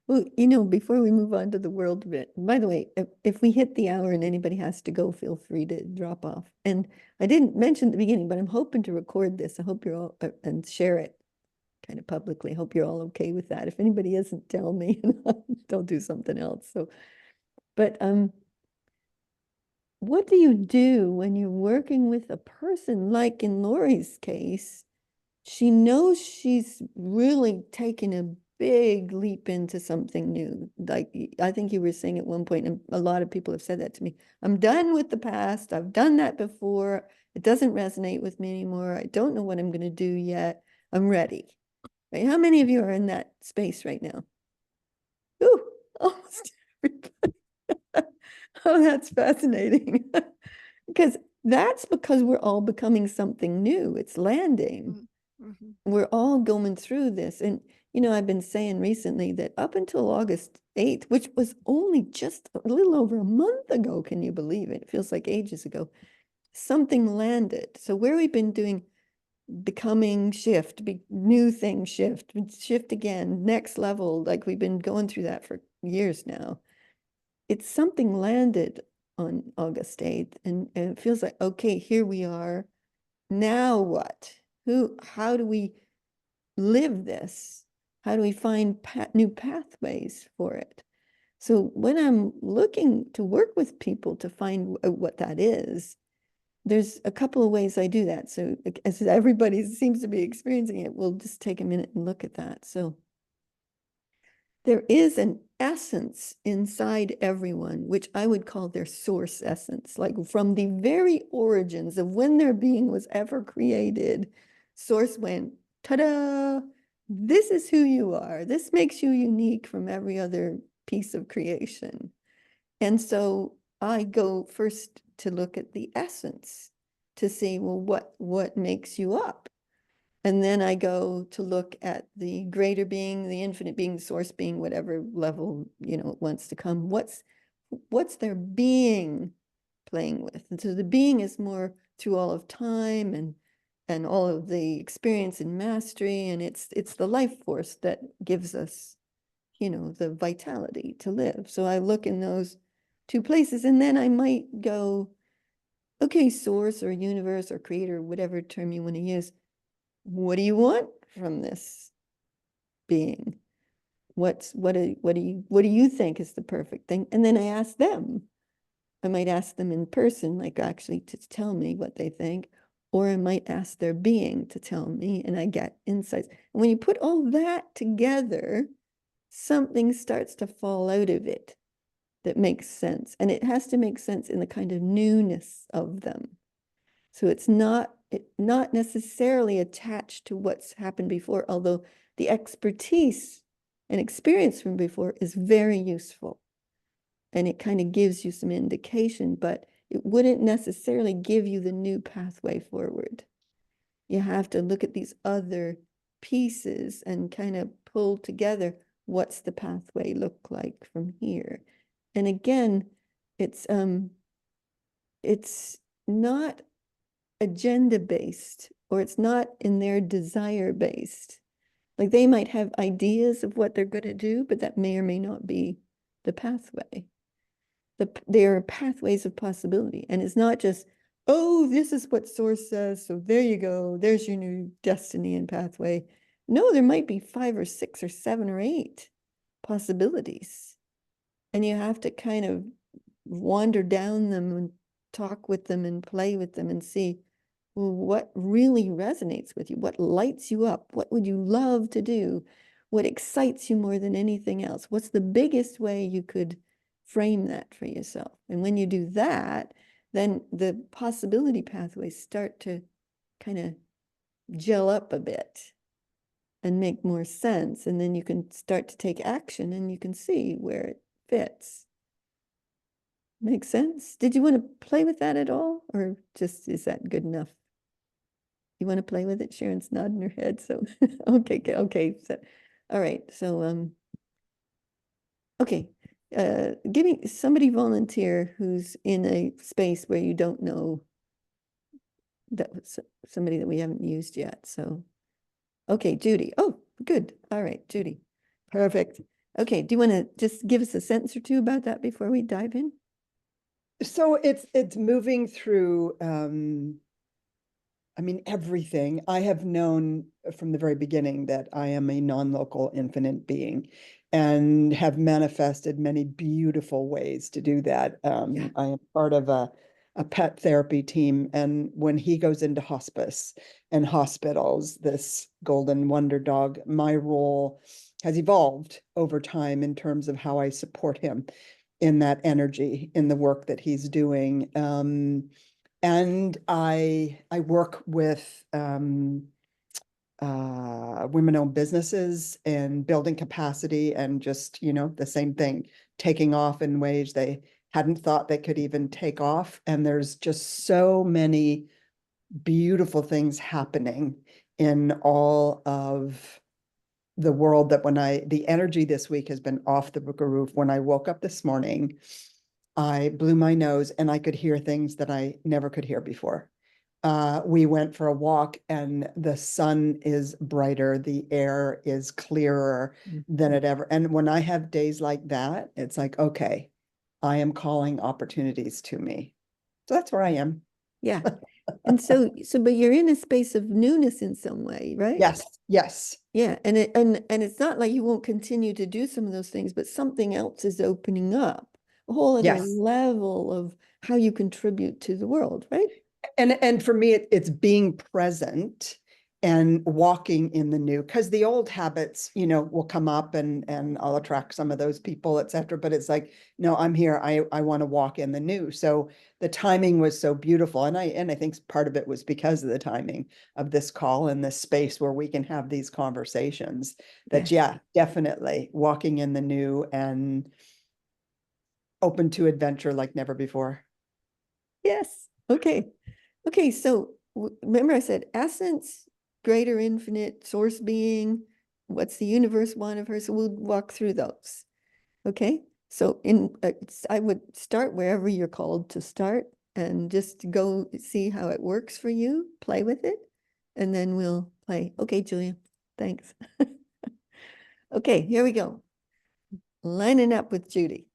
Well, before we move on to the world bit, by the way, if we hit the hour and anybody has to go, feel free to drop off. And I didn't mention at the beginning, but I'm hoping to record this. I hope you're all, and share it kind of publicly. I hope you're all okay with that. If anybody isn't, tell me and I'll do something else. So, but what do you do when you're working with a person, like in Lori's case? She knows she's really taken a big leap into something new. Like I think you were saying at one point, and a lot of people have said that to me, I'm done with the past. I've done that before. It doesn't resonate with me anymore. I don't know what I'm going to do yet. I'm ready. Right? How many of you are in that space right now? Ooh, almost everybody. Oh, that's fascinating. Because we're all becoming something new. It's landing. Mhm. We're all going through this. And, I've been saying recently that up until August 8th, which was only just a little over a month ago, can you believe it? It feels like ages ago, something landed. So where we've been doing becoming shift, new thing shift again, next level, like we've been going through that for years now. It's something landed on August 8th, and it feels like, okay, here we are. Now what? How do we live this? How do we find new pathways for it? So when I'm looking to work with people to find what that is, there's a couple of ways I do that. So as everybody seems to be experiencing it, we'll just take a minute and look at that. So there is an essence inside everyone, which I would call their source essence, like from the very origins of when their being was ever created, source went, ta-da, this is who you are. This makes you unique from every other piece of creation. And so I go first to look at the essence to see, well, what makes you up? And then I go to look at the greater being, the infinite being, the source being, whatever level, it wants to come. What's their being playing with? And so the being is more through all of time and all of the experience and mastery. And it's the life force that gives us, the vitality to live. So I look in those two places, and then I might go, okay, source or universe or creator, whatever term you want to use. What do you want from this being? What do you think is the perfect thing? And then I ask them. I might ask them in person, like actually to tell me what they think, or I might ask their being to tell me, and I get insights. And when you put all that together, something starts to fall out of it that makes sense. And it has to make sense in the kind of newness of them. So it's not necessarily attached to what's happened before, although the expertise and experience from before is very useful. And it kind of gives you some indication, but it wouldn't necessarily give you the new pathway forward. You have to look at these other pieces and kind of pull together, what's the pathway look like from here? And again, it's not agenda based, or it's not in their desire based. Like they might have ideas of what they're going to do, but that may or may not be the pathway. There are pathways of possibility, and it's not just, oh, this is what source says, so there you go, there's your new destiny and pathway. No, there might be 5 or 6 or 7 or 8 possibilities, and you have to kind of wander down them and talk with them and play with them and see, well, what really resonates with you? What lights you up? What would you love to do? What excites you more than anything else? What's the biggest way you could frame that for yourself? And when you do that, then the possibility pathways start to kind of gel up a bit and make more sense. And then you can start to take action and you can see where it fits. Makes sense? Did you want to play with that at all? Or just is that good enough? You want to play with it? Sharon's nodding her head. So okay. So, all right. So okay. Give me somebody volunteer who's in a space where you don't know that was somebody that we haven't used yet. So okay, Judy. Oh, good. All right, Judy. Perfect. Okay, do you want to just give us a sentence or two about that before we dive in? So it's moving through I mean, everything. I have known from the very beginning that I am a non-local infinite being and have manifested many beautiful ways to do that. Yeah. I am part of a pet therapy team, and when he goes into hospice and hospitals, this golden wonder dog, my role has evolved over time in terms of how I support him in that energy, in the work that he's doing. And I work with women-owned businesses and building capacity, and just, you know, the same thing, taking off in ways they hadn't thought they could even take off. And there's just so many beautiful things happening in all of the world that the energy this week has been off the roof. When I woke up this morning, I blew my nose and I could hear things that I never could hear before. We went for a walk and the sun is brighter, the air is clearer than it ever. And when I have days like that, it's like, okay, I am calling opportunities to me. So that's where I am. Yeah. And but you're in a space of newness in some way, right? Yes, yes. Yeah, and it's not like you won't continue to do some of those things, but something else is opening up, a whole other Yes. level of how you contribute to the world, right? And for me, it's being present and walking in the new, because the old habits, you know, will come up and I'll attract some of those people, etc. But it's like, no, I'm here. I want to walk in the new. So the timing was so beautiful. And I think part of it was because of the timing of this call and this space where we can have these conversations that, yeah, definitely walking in the new and open to adventure like never before. Yes. Okay. Okay. So remember I said essence, greater infinite, source being, what's the universe want of her? So we'll walk through those. Okay. So I would start wherever you're called to start and just go see how it works for you, play with it, and then we'll play. Okay, Julia, thanks. Okay, here we go. Lining up with Judy.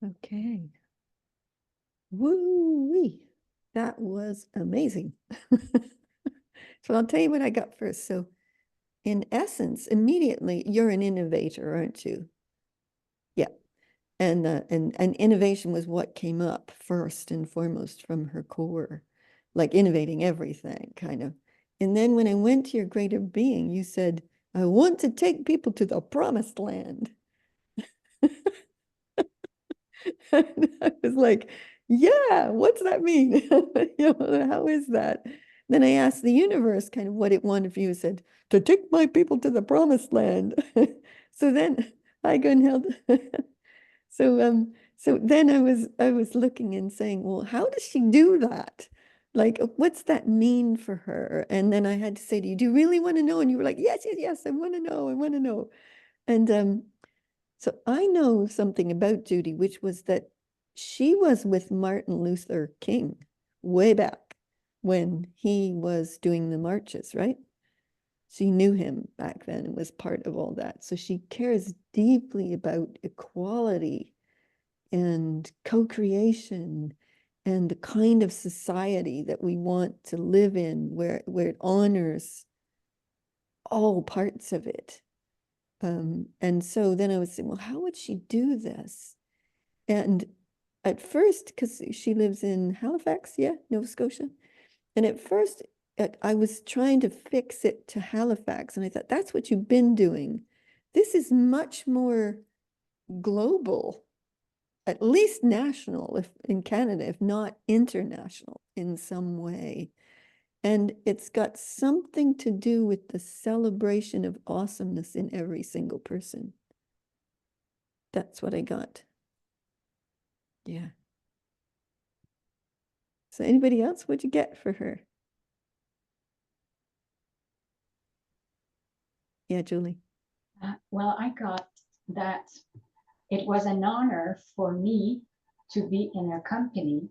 Okay. Woo-wee. That was amazing. So I'll tell you what I got first. So in essence, immediately, you're an innovator, aren't you? Yeah. And innovation was what came up first and foremost from her core, like innovating everything, kind of. And then when I went to your greater being, you said, I want to take people to the promised land. And I was like, yeah, what's that mean? You know, how is that? Then I asked the universe kind of what it wanted for you. It said, to take my people to the promised land. So then I go and held. So then I was looking and saying, well, how does she do that? like, what's that mean for her? And then I had to say to you, do you really want to know? And you were like, yes, yes, yes, I want to know. I want to know. And so I know something about Judy, which was that she was with Martin Luther King way back when he was doing the marches, right? She knew him back then and was part of all that. So she cares deeply about equality and co-creation and the kind of society that we want to live in, where it honors all parts of it. And so then I was saying, well, how would she do this? And at first, because she lives in Halifax, yeah, Nova Scotia. And at first, I was trying to fix it to Halifax. And I thought, that's what you've been doing. This is much more global, at least national, if in Canada, if not international in some way. And it's got something to do with the celebration of awesomeness in every single person. That's what I got. Yeah. So anybody else, what'd you get for her? Yeah, Julie. Well, I got that it was an honor for me to be in her company.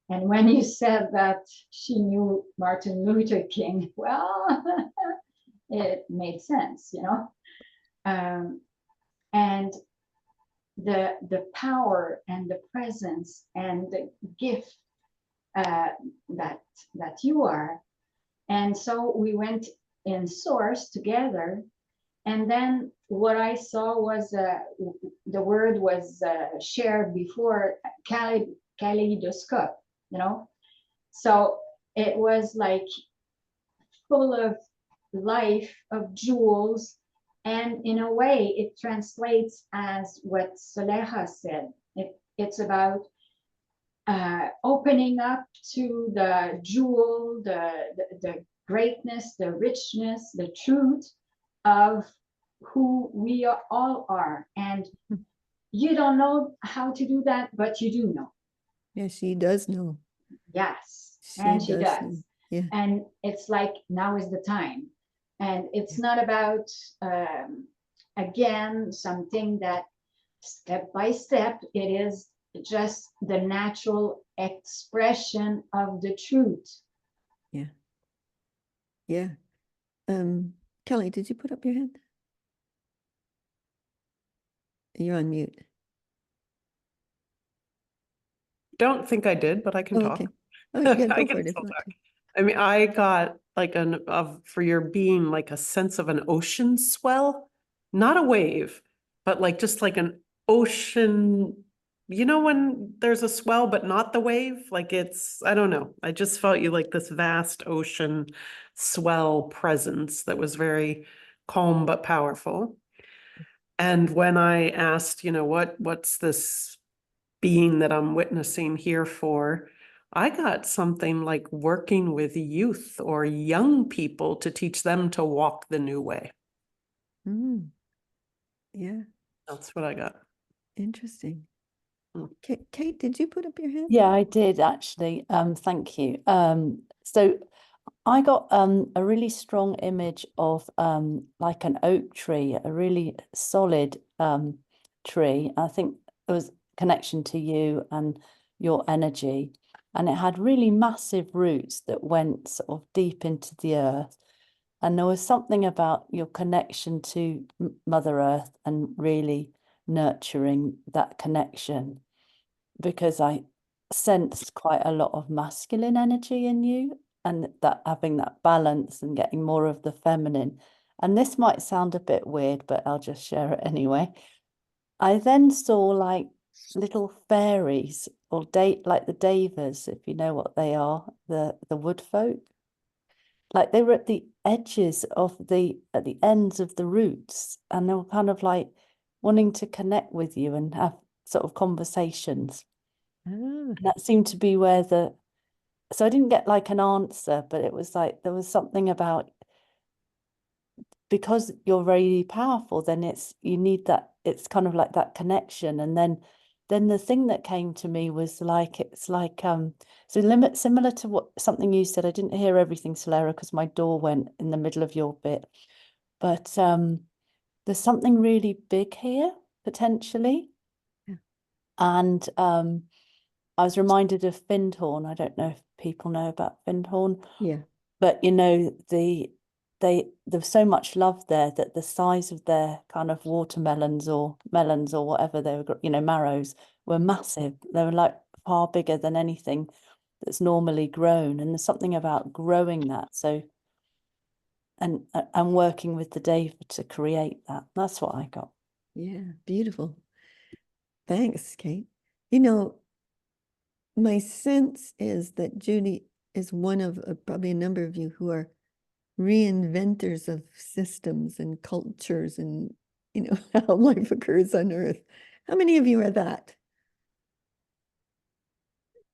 And when you said that she knew Martin Luther King, well, it made sense, you know. And the power and the presence and the gift that you are. And so we went in Source together. And then what I saw was the word was shared before, kaleidoscope, you know. So it was like full of life, of jewels. And in a way, it translates as what Soleja said. It's about opening up to the jewel, the greatness, the richness, the truth of who we all are. And you don't know how to do that, but you do know. Yeah, she does know. Yes, She and she does does. know. Yeah. And it's like, now is the time. And it's not about, again, something that step by step, it is just the natural expression of the truth. Yeah. Yeah. Kelly, did you put up your hand? You're on mute. Don't think I did, but I can Oh, talk. okay. Oh, yeah, I go for can it if still you want talk. to. I mean, I got like for your being like a sense of an ocean swell, not a wave, but like just like an ocean, you know, when there's a swell, but not the wave, like it's, I don't know. I just felt you like this vast ocean swell presence that was very calm, but powerful. And when I asked, you know, what's this being that I'm witnessing here for, I got something like working with youth or young people to teach them to walk the new way. Mm. Yeah. That's what I got. Interesting. Mm. Kate, did you put up your hand? Yeah, I did actually. Thank you. So I got a really image image of like an oak tree, a really solid tree. I think it was connection to you and your energy, and it had really massive roots that went sort of deep into the earth. And there was something about your connection to Mother Earth and really nurturing that connection, because I sensed quite a lot of masculine energy in you, and that having that balance and getting more of the feminine. And this might sound a bit weird, but I'll just share it anyway. I then saw like little fairies or like the Davers, if you know what they are, the wood folk. Like they were at the edges of at the ends of the roots, and they were kind of like wanting to connect with you and have sort of conversations. Ah. And that seemed to be where so I didn't get like an answer, but it was like there was something about, because you're very powerful, then you need that, it's kind of like that connection. And then then the thing that came to me was like, it's like, so limit similar to what something you said. I didn't hear everything, Solera, because my door went in the middle of your bit. But there's something really big here, potentially. Yeah. And I was reminded of Findhorn. I don't know if people know about Findhorn. Yeah. But you know, there's so much love there that the size of their kind of watermelons or melons or whatever they were, you know, marrows were massive. They were like far bigger than anything that's normally grown. And there's something about growing that. So and working with the data to create that. That's what I got. Yeah, beautiful. Thanks, Kate. You know, my sense is that Judy is one of probably a number of you who are reinventors of systems and cultures and, you know, how life occurs on Earth. How many of you are that?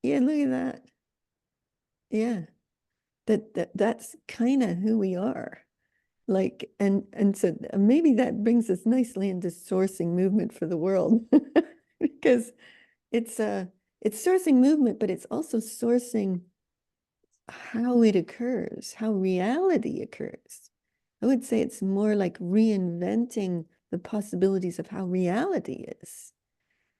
Yeah, look at that. Yeah, that's kind of who we are. Like, and so maybe that brings us nicely into sourcing movement for the world, because it's sourcing movement, but it's also sourcing how it occurs, how reality occurs. I would say it's more like reinventing the possibilities of how reality is.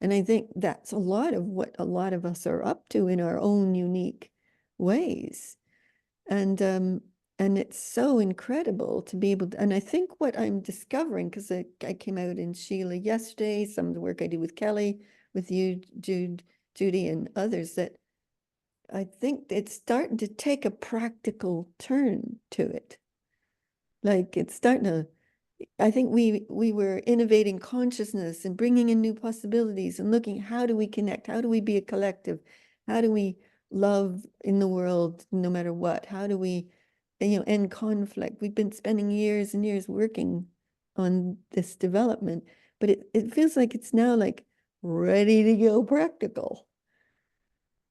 And I think that's a lot of what a lot of us are up to in our own unique ways. And it's so incredible to be able to, and I think what I'm discovering, because I came out in Sheila yesterday, some of the work I do with Kelly, with you, Judy, and others, that I think it's starting to take a practical turn to it. Like it's starting to, I think we were innovating consciousness and bringing in new possibilities and looking, how do we connect? How do we be a collective? How do we love in the world no matter what? How do we, you know, end conflict? We've been spending years and years working on this development, but it feels like it's now like ready to go practical.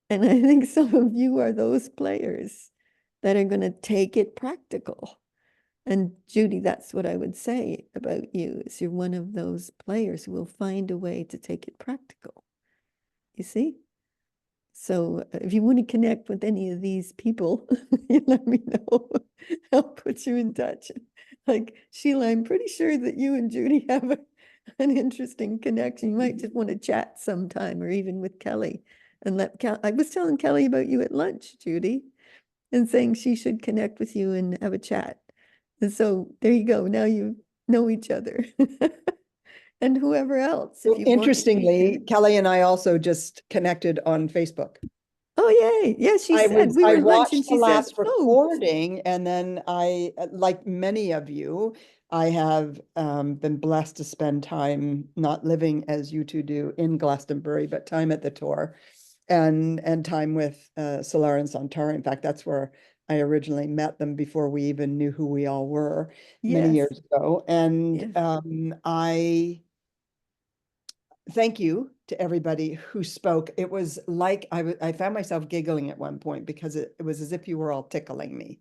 And I think some of you are those players that are going to take it practical. And Judy, that's what I would say about you, is you're one of those players who will find a way to take it practical. You see? So if you want to connect with any of these people, you let me know. I'll put you in touch. Like Sheila, I'm pretty sure that you and Judy have an interesting connection. You might just want to chat sometime, or even with Kelly. And I was telling Kelly about you at lunch, Judy, and saying she should connect with you and have a chat. And so there you go. Now you know each other. And whoever else, if you want to be Interestingly, connected. Kelly and I also just connected on Facebook. Oh, yay. Yeah, she said we I were at lunch and watched she the said, last recording, and then I, like many of you, I have been blessed to spend time not living as you two do in Glastonbury, but time at the tour and time with Solara and Santara. In fact, that's where I originally met them before we even knew who we all were many Yes. years ago. And Yes. I thank you to everybody who spoke. It was like I found myself giggling at one point because it was as if you were all tickling me.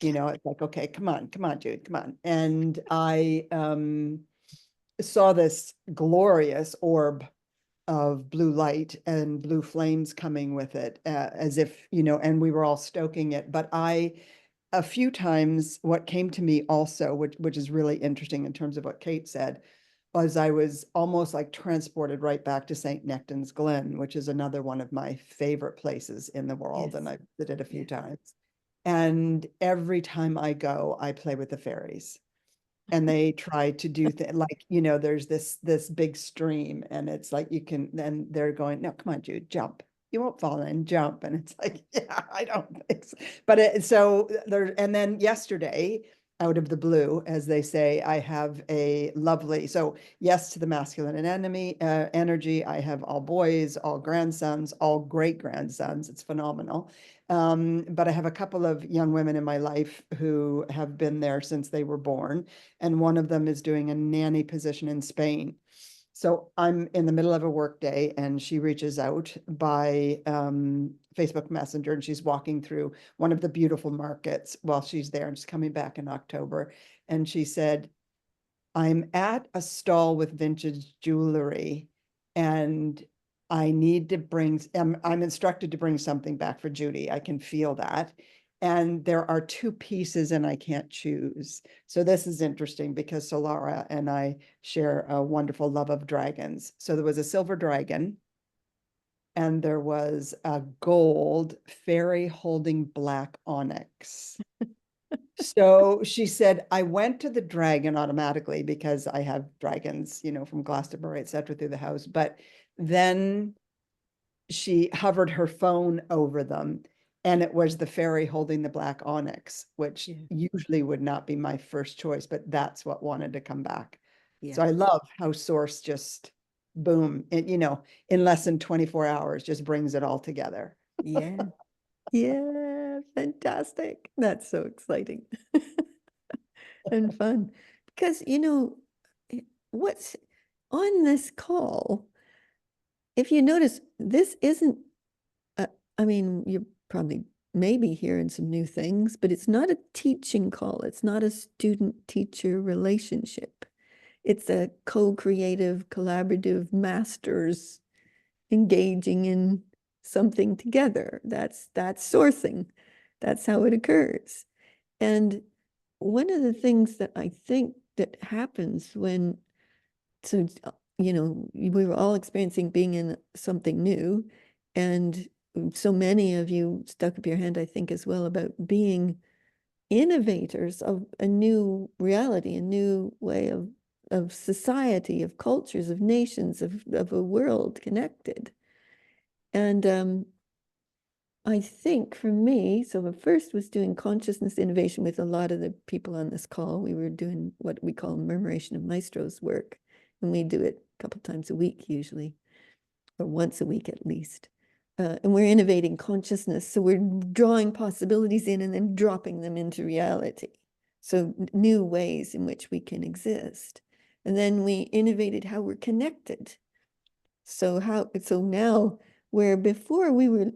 You know, it's like, okay, come on, Jude, come on. And I saw this glorious orb of blue light and blue flames coming with it, as if, you know, and we were all stoking it. But a few times, what came to me also, which is really interesting in terms of what Kate said, was I was almost like transported right back to St. Nectan's Glen, which is another one of my favorite places in the world. Yes. And I've visited a few times. And every time I go, I play with the fairies. And they try to do like, you know, there's this big stream, and it's like you can, then they're going, no, come on, Jude, jump. You won't fall in, jump. And it's like, yeah, I don't think so. But so there, and then yesterday, out of the blue, as they say, I have a lovely, so yes to the masculine and energy. I have all boys, all grandsons, all great grandsons. It's phenomenal. But I have a couple of young women in my life who have been there since they were born. And one of them is doing a nanny position in Spain. So I'm in the middle of a work day, and she reaches out by Facebook Messenger, and she's walking through one of the beautiful markets while she's there, and she's coming back in October. And she said, I'm at a stall with vintage jewelry, and I need to bring, I'm instructed to bring something back for Judy. I can feel that. And there are two pieces and I can't choose. So this is interesting because Solara and I share a wonderful love of dragons. So there was a silver dragon and there was a gold fairy holding black onyx. So she said, I went to the dragon automatically because I have dragons, you know, from Glastonbury, et cetera, through the house. But then she hovered her phone over them and it was the fairy holding the black onyx, which usually would not be my first choice, but that's what wanted to come back. So I love how Source just boom, and you know, in less than 24 hours, just brings it all together. Yeah. Yeah, fantastic. That's so exciting and fun. Because, you know, what's on this call, if you notice, this isn't, I mean, you're probably maybe hearing some new things, but it's not a teaching call. It's not a student-teacher relationship. It's a co-creative, collaborative masters engaging in something together. That's sourcing. That's how it occurs. And one of the things that I think that happens when, so, you know, we were all experiencing being in something new, and so many of you stuck up your hand, I think, as well, about being innovators of a new reality, a new way of society, of cultures, of nations, of a world connected. And I think for me, so at first was doing consciousness innovation with a lot of the people on this call. We were doing what we call murmuration of maestros work, and we do it a couple times a week usually, or once a week at least. And we're innovating consciousness. So we're drawing possibilities in and then dropping them into reality. So new ways in which we can exist. And then we innovated how we're connected. So now where before we were,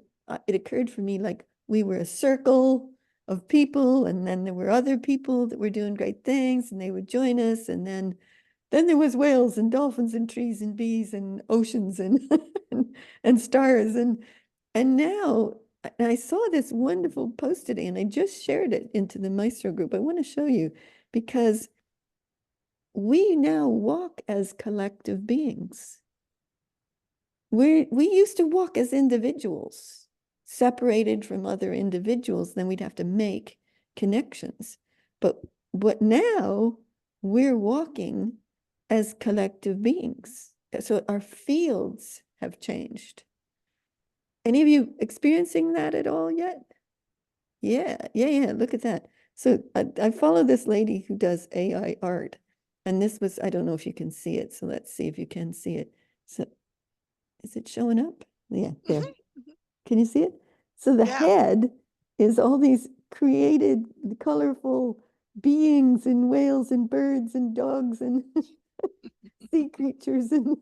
it occurred for me like we were a circle of people, and then there were other people that were doing great things and they would join us. And then there was whales and dolphins and trees and bees and oceans and and stars. And now I saw this wonderful post today and I just shared it into the Maestro group. I want to show you because we now walk as collective beings. We used to walk as individuals, separated from other individuals, then we'd have to make connections. But now we're walking as collective beings. So our fields have changed. Any of you experiencing that at all yet? Yeah, look at that. So I follow this lady who does AI art. And this was, I don't know if you can see it. So let's see if you can see it. So is it showing up? Yeah, there. Can you see it? So the head is all these created colorful beings and whales and birds and dogs and sea creatures and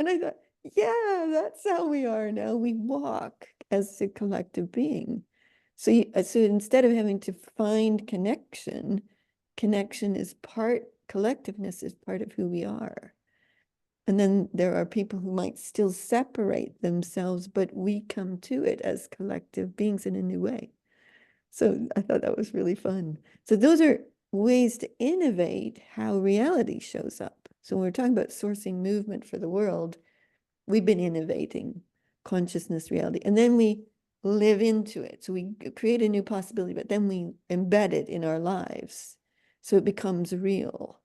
I thought, yeah, that's how we are now. We walk as a collective being. So so instead of having to find connection, collectiveness is part of who we are. And then there are people who might still separate themselves, but we come to it as collective beings in a new way. So I thought that was really fun. So those are ways to innovate how reality shows up. So when we're talking about sourcing movement for the world, we've been innovating consciousness reality. And then we live into it. So we create a new possibility, but then we embed it in our lives. So it becomes real.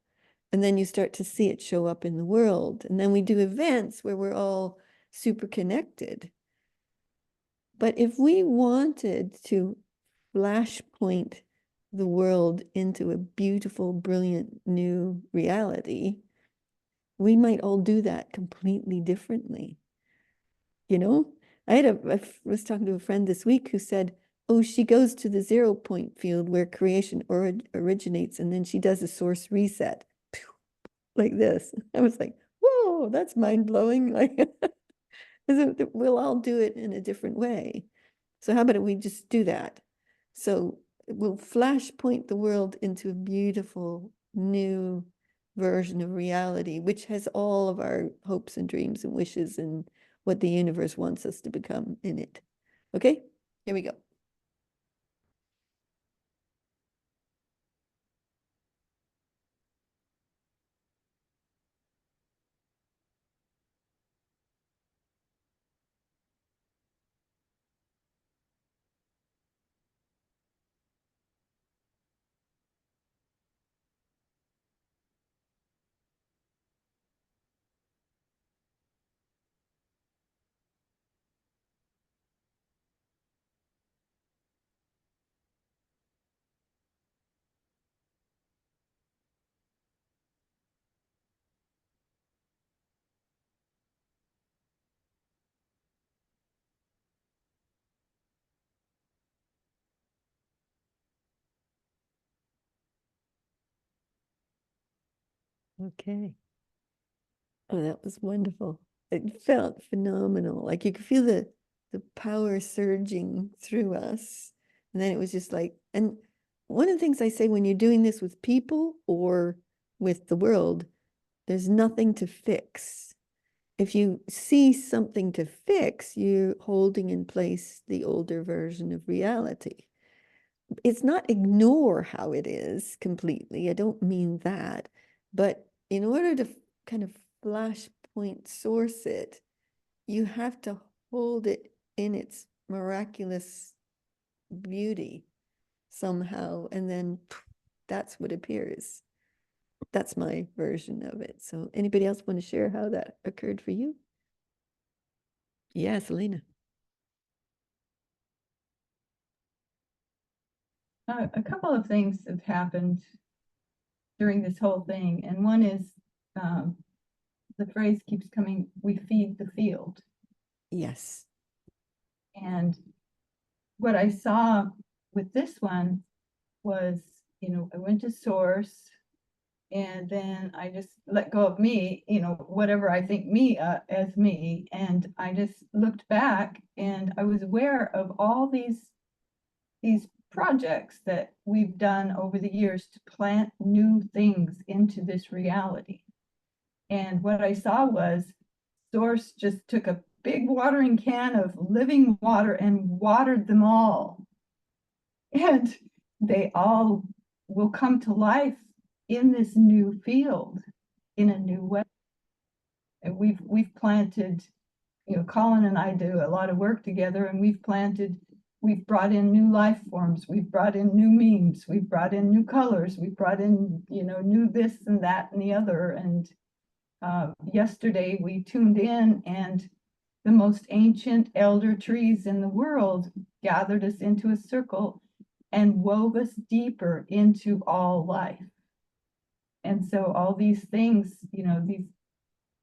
And then you start to see it show up in the world. And then we do events where we're all super connected. But if we wanted to flashpoint the world into a beautiful, brilliant new reality, we might all do that completely differently. You know, I was talking to a friend this week who said, oh, she goes to the 0 point field where creation originates, and then she does a source reset like this. I was like, whoa, that's mind blowing. Like, we'll all do it in a different way. So how about we just do that? So we'll flashpoint the world into a beautiful new version of reality, which has all of our hopes and dreams and wishes and what the universe wants us to become in it. Okay, here we go. Okay. Oh, that was wonderful. It felt phenomenal. Like you could feel the power surging through us. And then it was just like, and one of the things I say when you're doing this with people or with the world, there's nothing to fix. If you see something to fix, you're holding in place the older version of reality. It's not ignore how it is completely. I don't mean that. But in order to kind of flashpoint source it, you have to hold it in its miraculous beauty somehow. And then that's what appears. That's my version of it. So anybody else want to share how that occurred for you? Yeah, Selena. A couple of things have happened during this whole thing, and one is the phrase keeps coming, we feed the field. Yes. And what I saw with this one was, I went to source, and then I just let go of me, whatever I think me as me. And I just looked back and I was aware of all these projects that we've done over the years to plant new things into this reality. And what I saw was Source just took a big watering can of living water and watered them all. And they all will come to life in this new field in a new way. And we've planted, Colin and I do a lot of work together, and we've brought in new life forms, we've brought in new memes, we've brought in new colors, we've brought in, new this and that and the other. And yesterday we tuned in, and the most ancient elder trees in the world gathered us into a circle and wove us deeper into all life. And so all these things,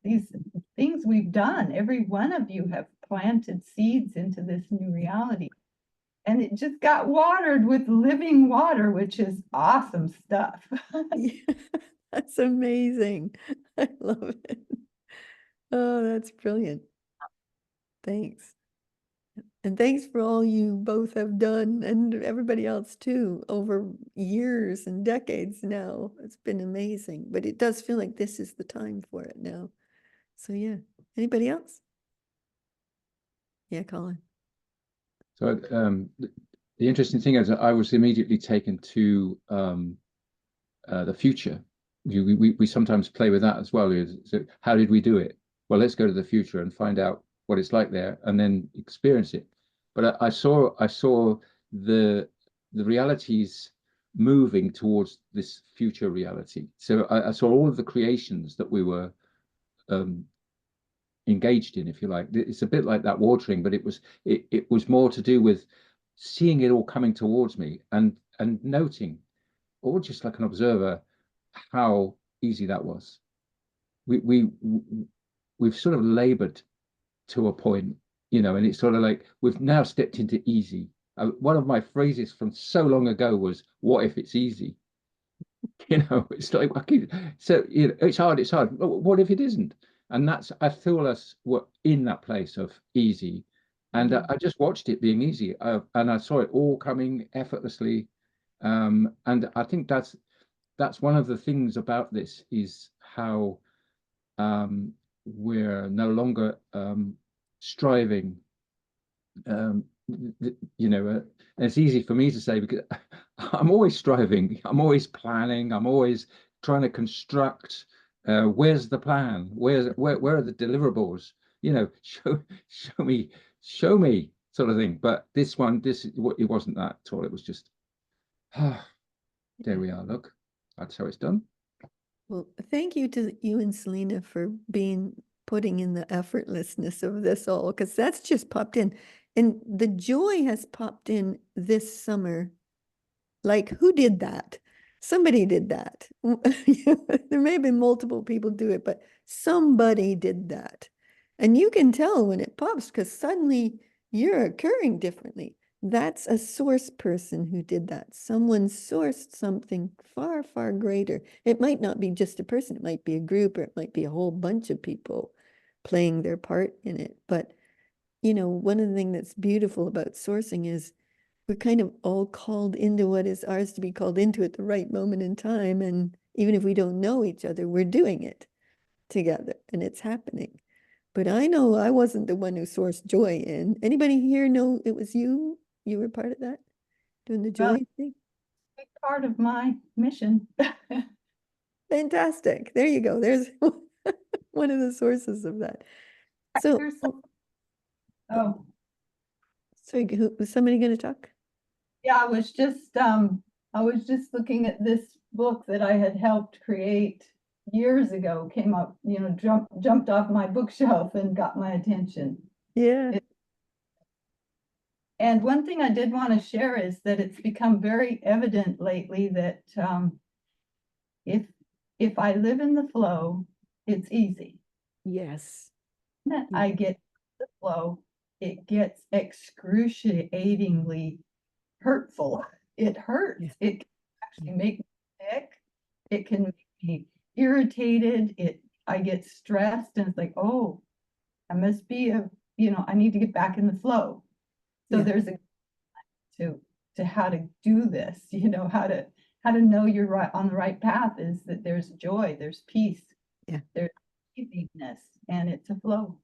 these things we've done, every one of you have planted seeds into this new reality. And it just got watered with living water, which is awesome stuff. Yeah, that's amazing. I love it. Oh, that's brilliant. Thanks. And thanks for all you both have done and everybody else too over years and decades now. It's been amazing, but it does feel like this is the time for it now. So yeah, anybody else? Yeah, Colin. So the interesting thing is that I was immediately taken to the future. We sometimes play with that as well. So how did we do it? Well, let's go to the future and find out what it's like there, and then experience it. But I saw the realities moving towards this future reality. So I saw all of the creations that we were engaged in, if you like. It's a bit like that watering, but it was more to do with seeing it all coming towards me and noting, or just like an observer, how easy that was. We've sort of labored to a point, and it's sort of like we've now stepped into easy. One of my phrases from so long ago was, "What if it's easy?" It's like, so it's hard. It's hard. What if it isn't? And I feel us were in that place of easy, and I just watched it being easy, and I saw it all coming effortlessly, and I think that's that's one of the things about this, is how we're no longer striving. You know, and it's easy for me to say because I'm always striving, I'm always planning, I'm always trying to construct. Where's the plan? Where are the deliverables? You know, show me, sort of thing. But this one, it wasn't that at all. It was just, there we are. Look, that's how it's done. Well, thank you to you and Selena for putting in the effortlessness of this all, because that's just popped in. And the joy has popped in this summer. Like, who did that? Somebody did that. There may have been multiple people do it, but somebody did that. And you can tell when it pops because suddenly you're occurring differently. That's a source person who did that. Someone sourced something far, far greater. It might not be just a person. It might be a group, or it might be a whole bunch of people playing their part in it. But, you know, one of the things that's beautiful about sourcing is we're kind of all called into what is ours to be called into at the right moment in time. And even if we don't know each other, we're doing it together and it's happening. But I know I wasn't the one who sourced joy in. Anybody here know it was you? You were part of that? Doing the joy thing? Big part of my mission. Fantastic. There you go. There's one of the sources of that. So, Oh, sorry, was somebody going to talk? yeah, I was just looking at this book that I had helped create years ago, came up, you know, jumped off my bookshelf and got my attention. Yeah. And one thing I did want to share is that it's become very evident lately that if I live in the flow, it's easy. Yes. That I get the flow, it gets excruciatingly hurtful. It hurts. Yeah. It can actually make me sick. It can make me irritated. I get stressed and it's like, oh, I must be I need to get back in the flow. So Yeah. there's to how to do this, how to know you're right on the right path is that there's joy, there's peace, Yeah. there's easiness, and it's a flow.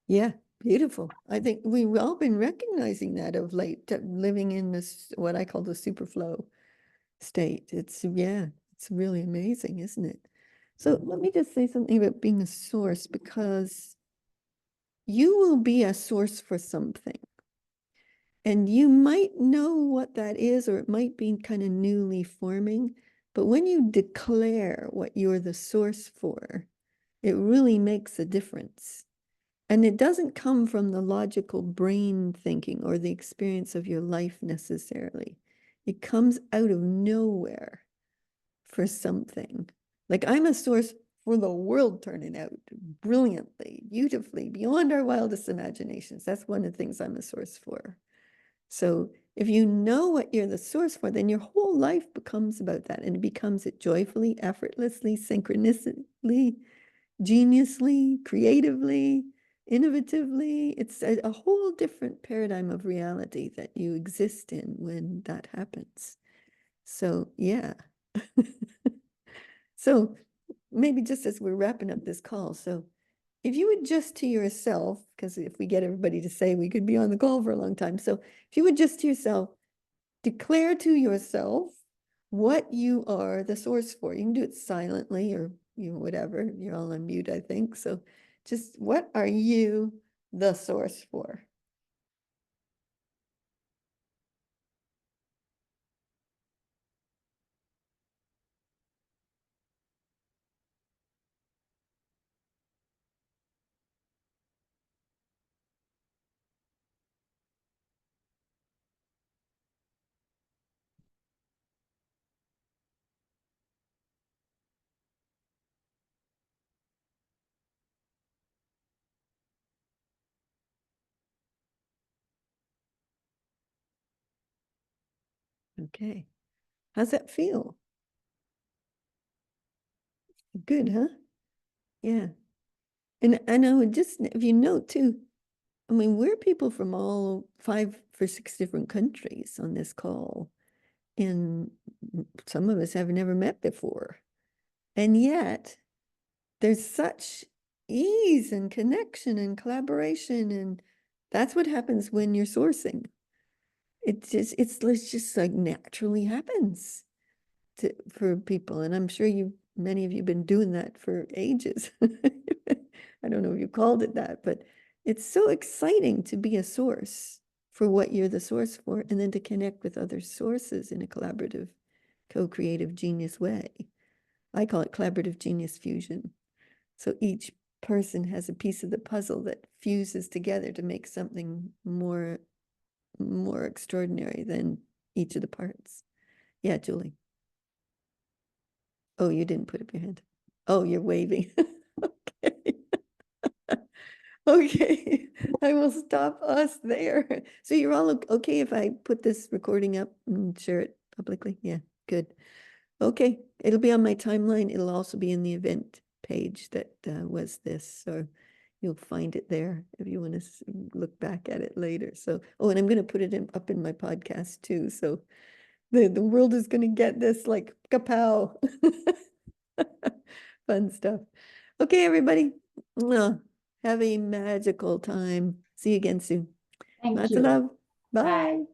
Yeah, beautiful. I think we've all been recognizing that of late, living in this, what I call the super flow state. It's really amazing, isn't it? So let me just say something about being a source, because you will be a source for something. And you might know what that is, or it might be kind of newly forming. But when you declare what you're the source for, it really makes a difference. And it doesn't come from the logical brain thinking or the experience of your life necessarily. It comes out of nowhere for something. Like, I'm a source for the world turning out brilliantly, beautifully, beyond our wildest imaginations. That's one of the things I'm a source for. So if you know what you're the source for, then your whole life becomes about that, and it becomes it joyfully, effortlessly, synchronistically, geniusly, creatively, innovatively. It's a whole different paradigm of reality that you exist in when that happens. So yeah. So maybe just as we're wrapping up this call, so if you would just to yourself, because if we get everybody to say, we could be on the call for a long time. So if you would just to yourself, declare to yourself what you are the source for. You can do it silently, or whatever. You're all on mute, I think. So just, what are you the source for? Okay. How's that feel? Good, huh? Yeah. And I know, just if you note too, I mean, we're people from all 5 or 6 different countries on this call. and some of us have never met before. And yet there's such ease and connection and collaboration, and that's what happens when you're sourcing. It's just like naturally happens for people. And I'm sure many of you have been doing that for ages. I don't know if you called it that, but it's so exciting to be a source for what you're the source for, and then to connect with other sources in a collaborative, co-creative genius way. I call it collaborative genius fusion. So each person has a piece of the puzzle that fuses together to make something more extraordinary than each of the parts. Yeah, Julie. Oh, you didn't put up your hand. Oh, you're waving. Okay. Okay, I will stop us there. So you're all okay if I put this recording up and share it publicly? Yeah, good. Okay, it'll be on my timeline. It'll also be in the event page that was this, so you'll find it there if you want to look back at it later. So, oh, and I'm going to put it up in my podcast too. So the world is going to get this like kapow. Fun stuff. Okay, everybody. Have a magical time. See you again soon. Thank Lots you. of love. Bye. Bye.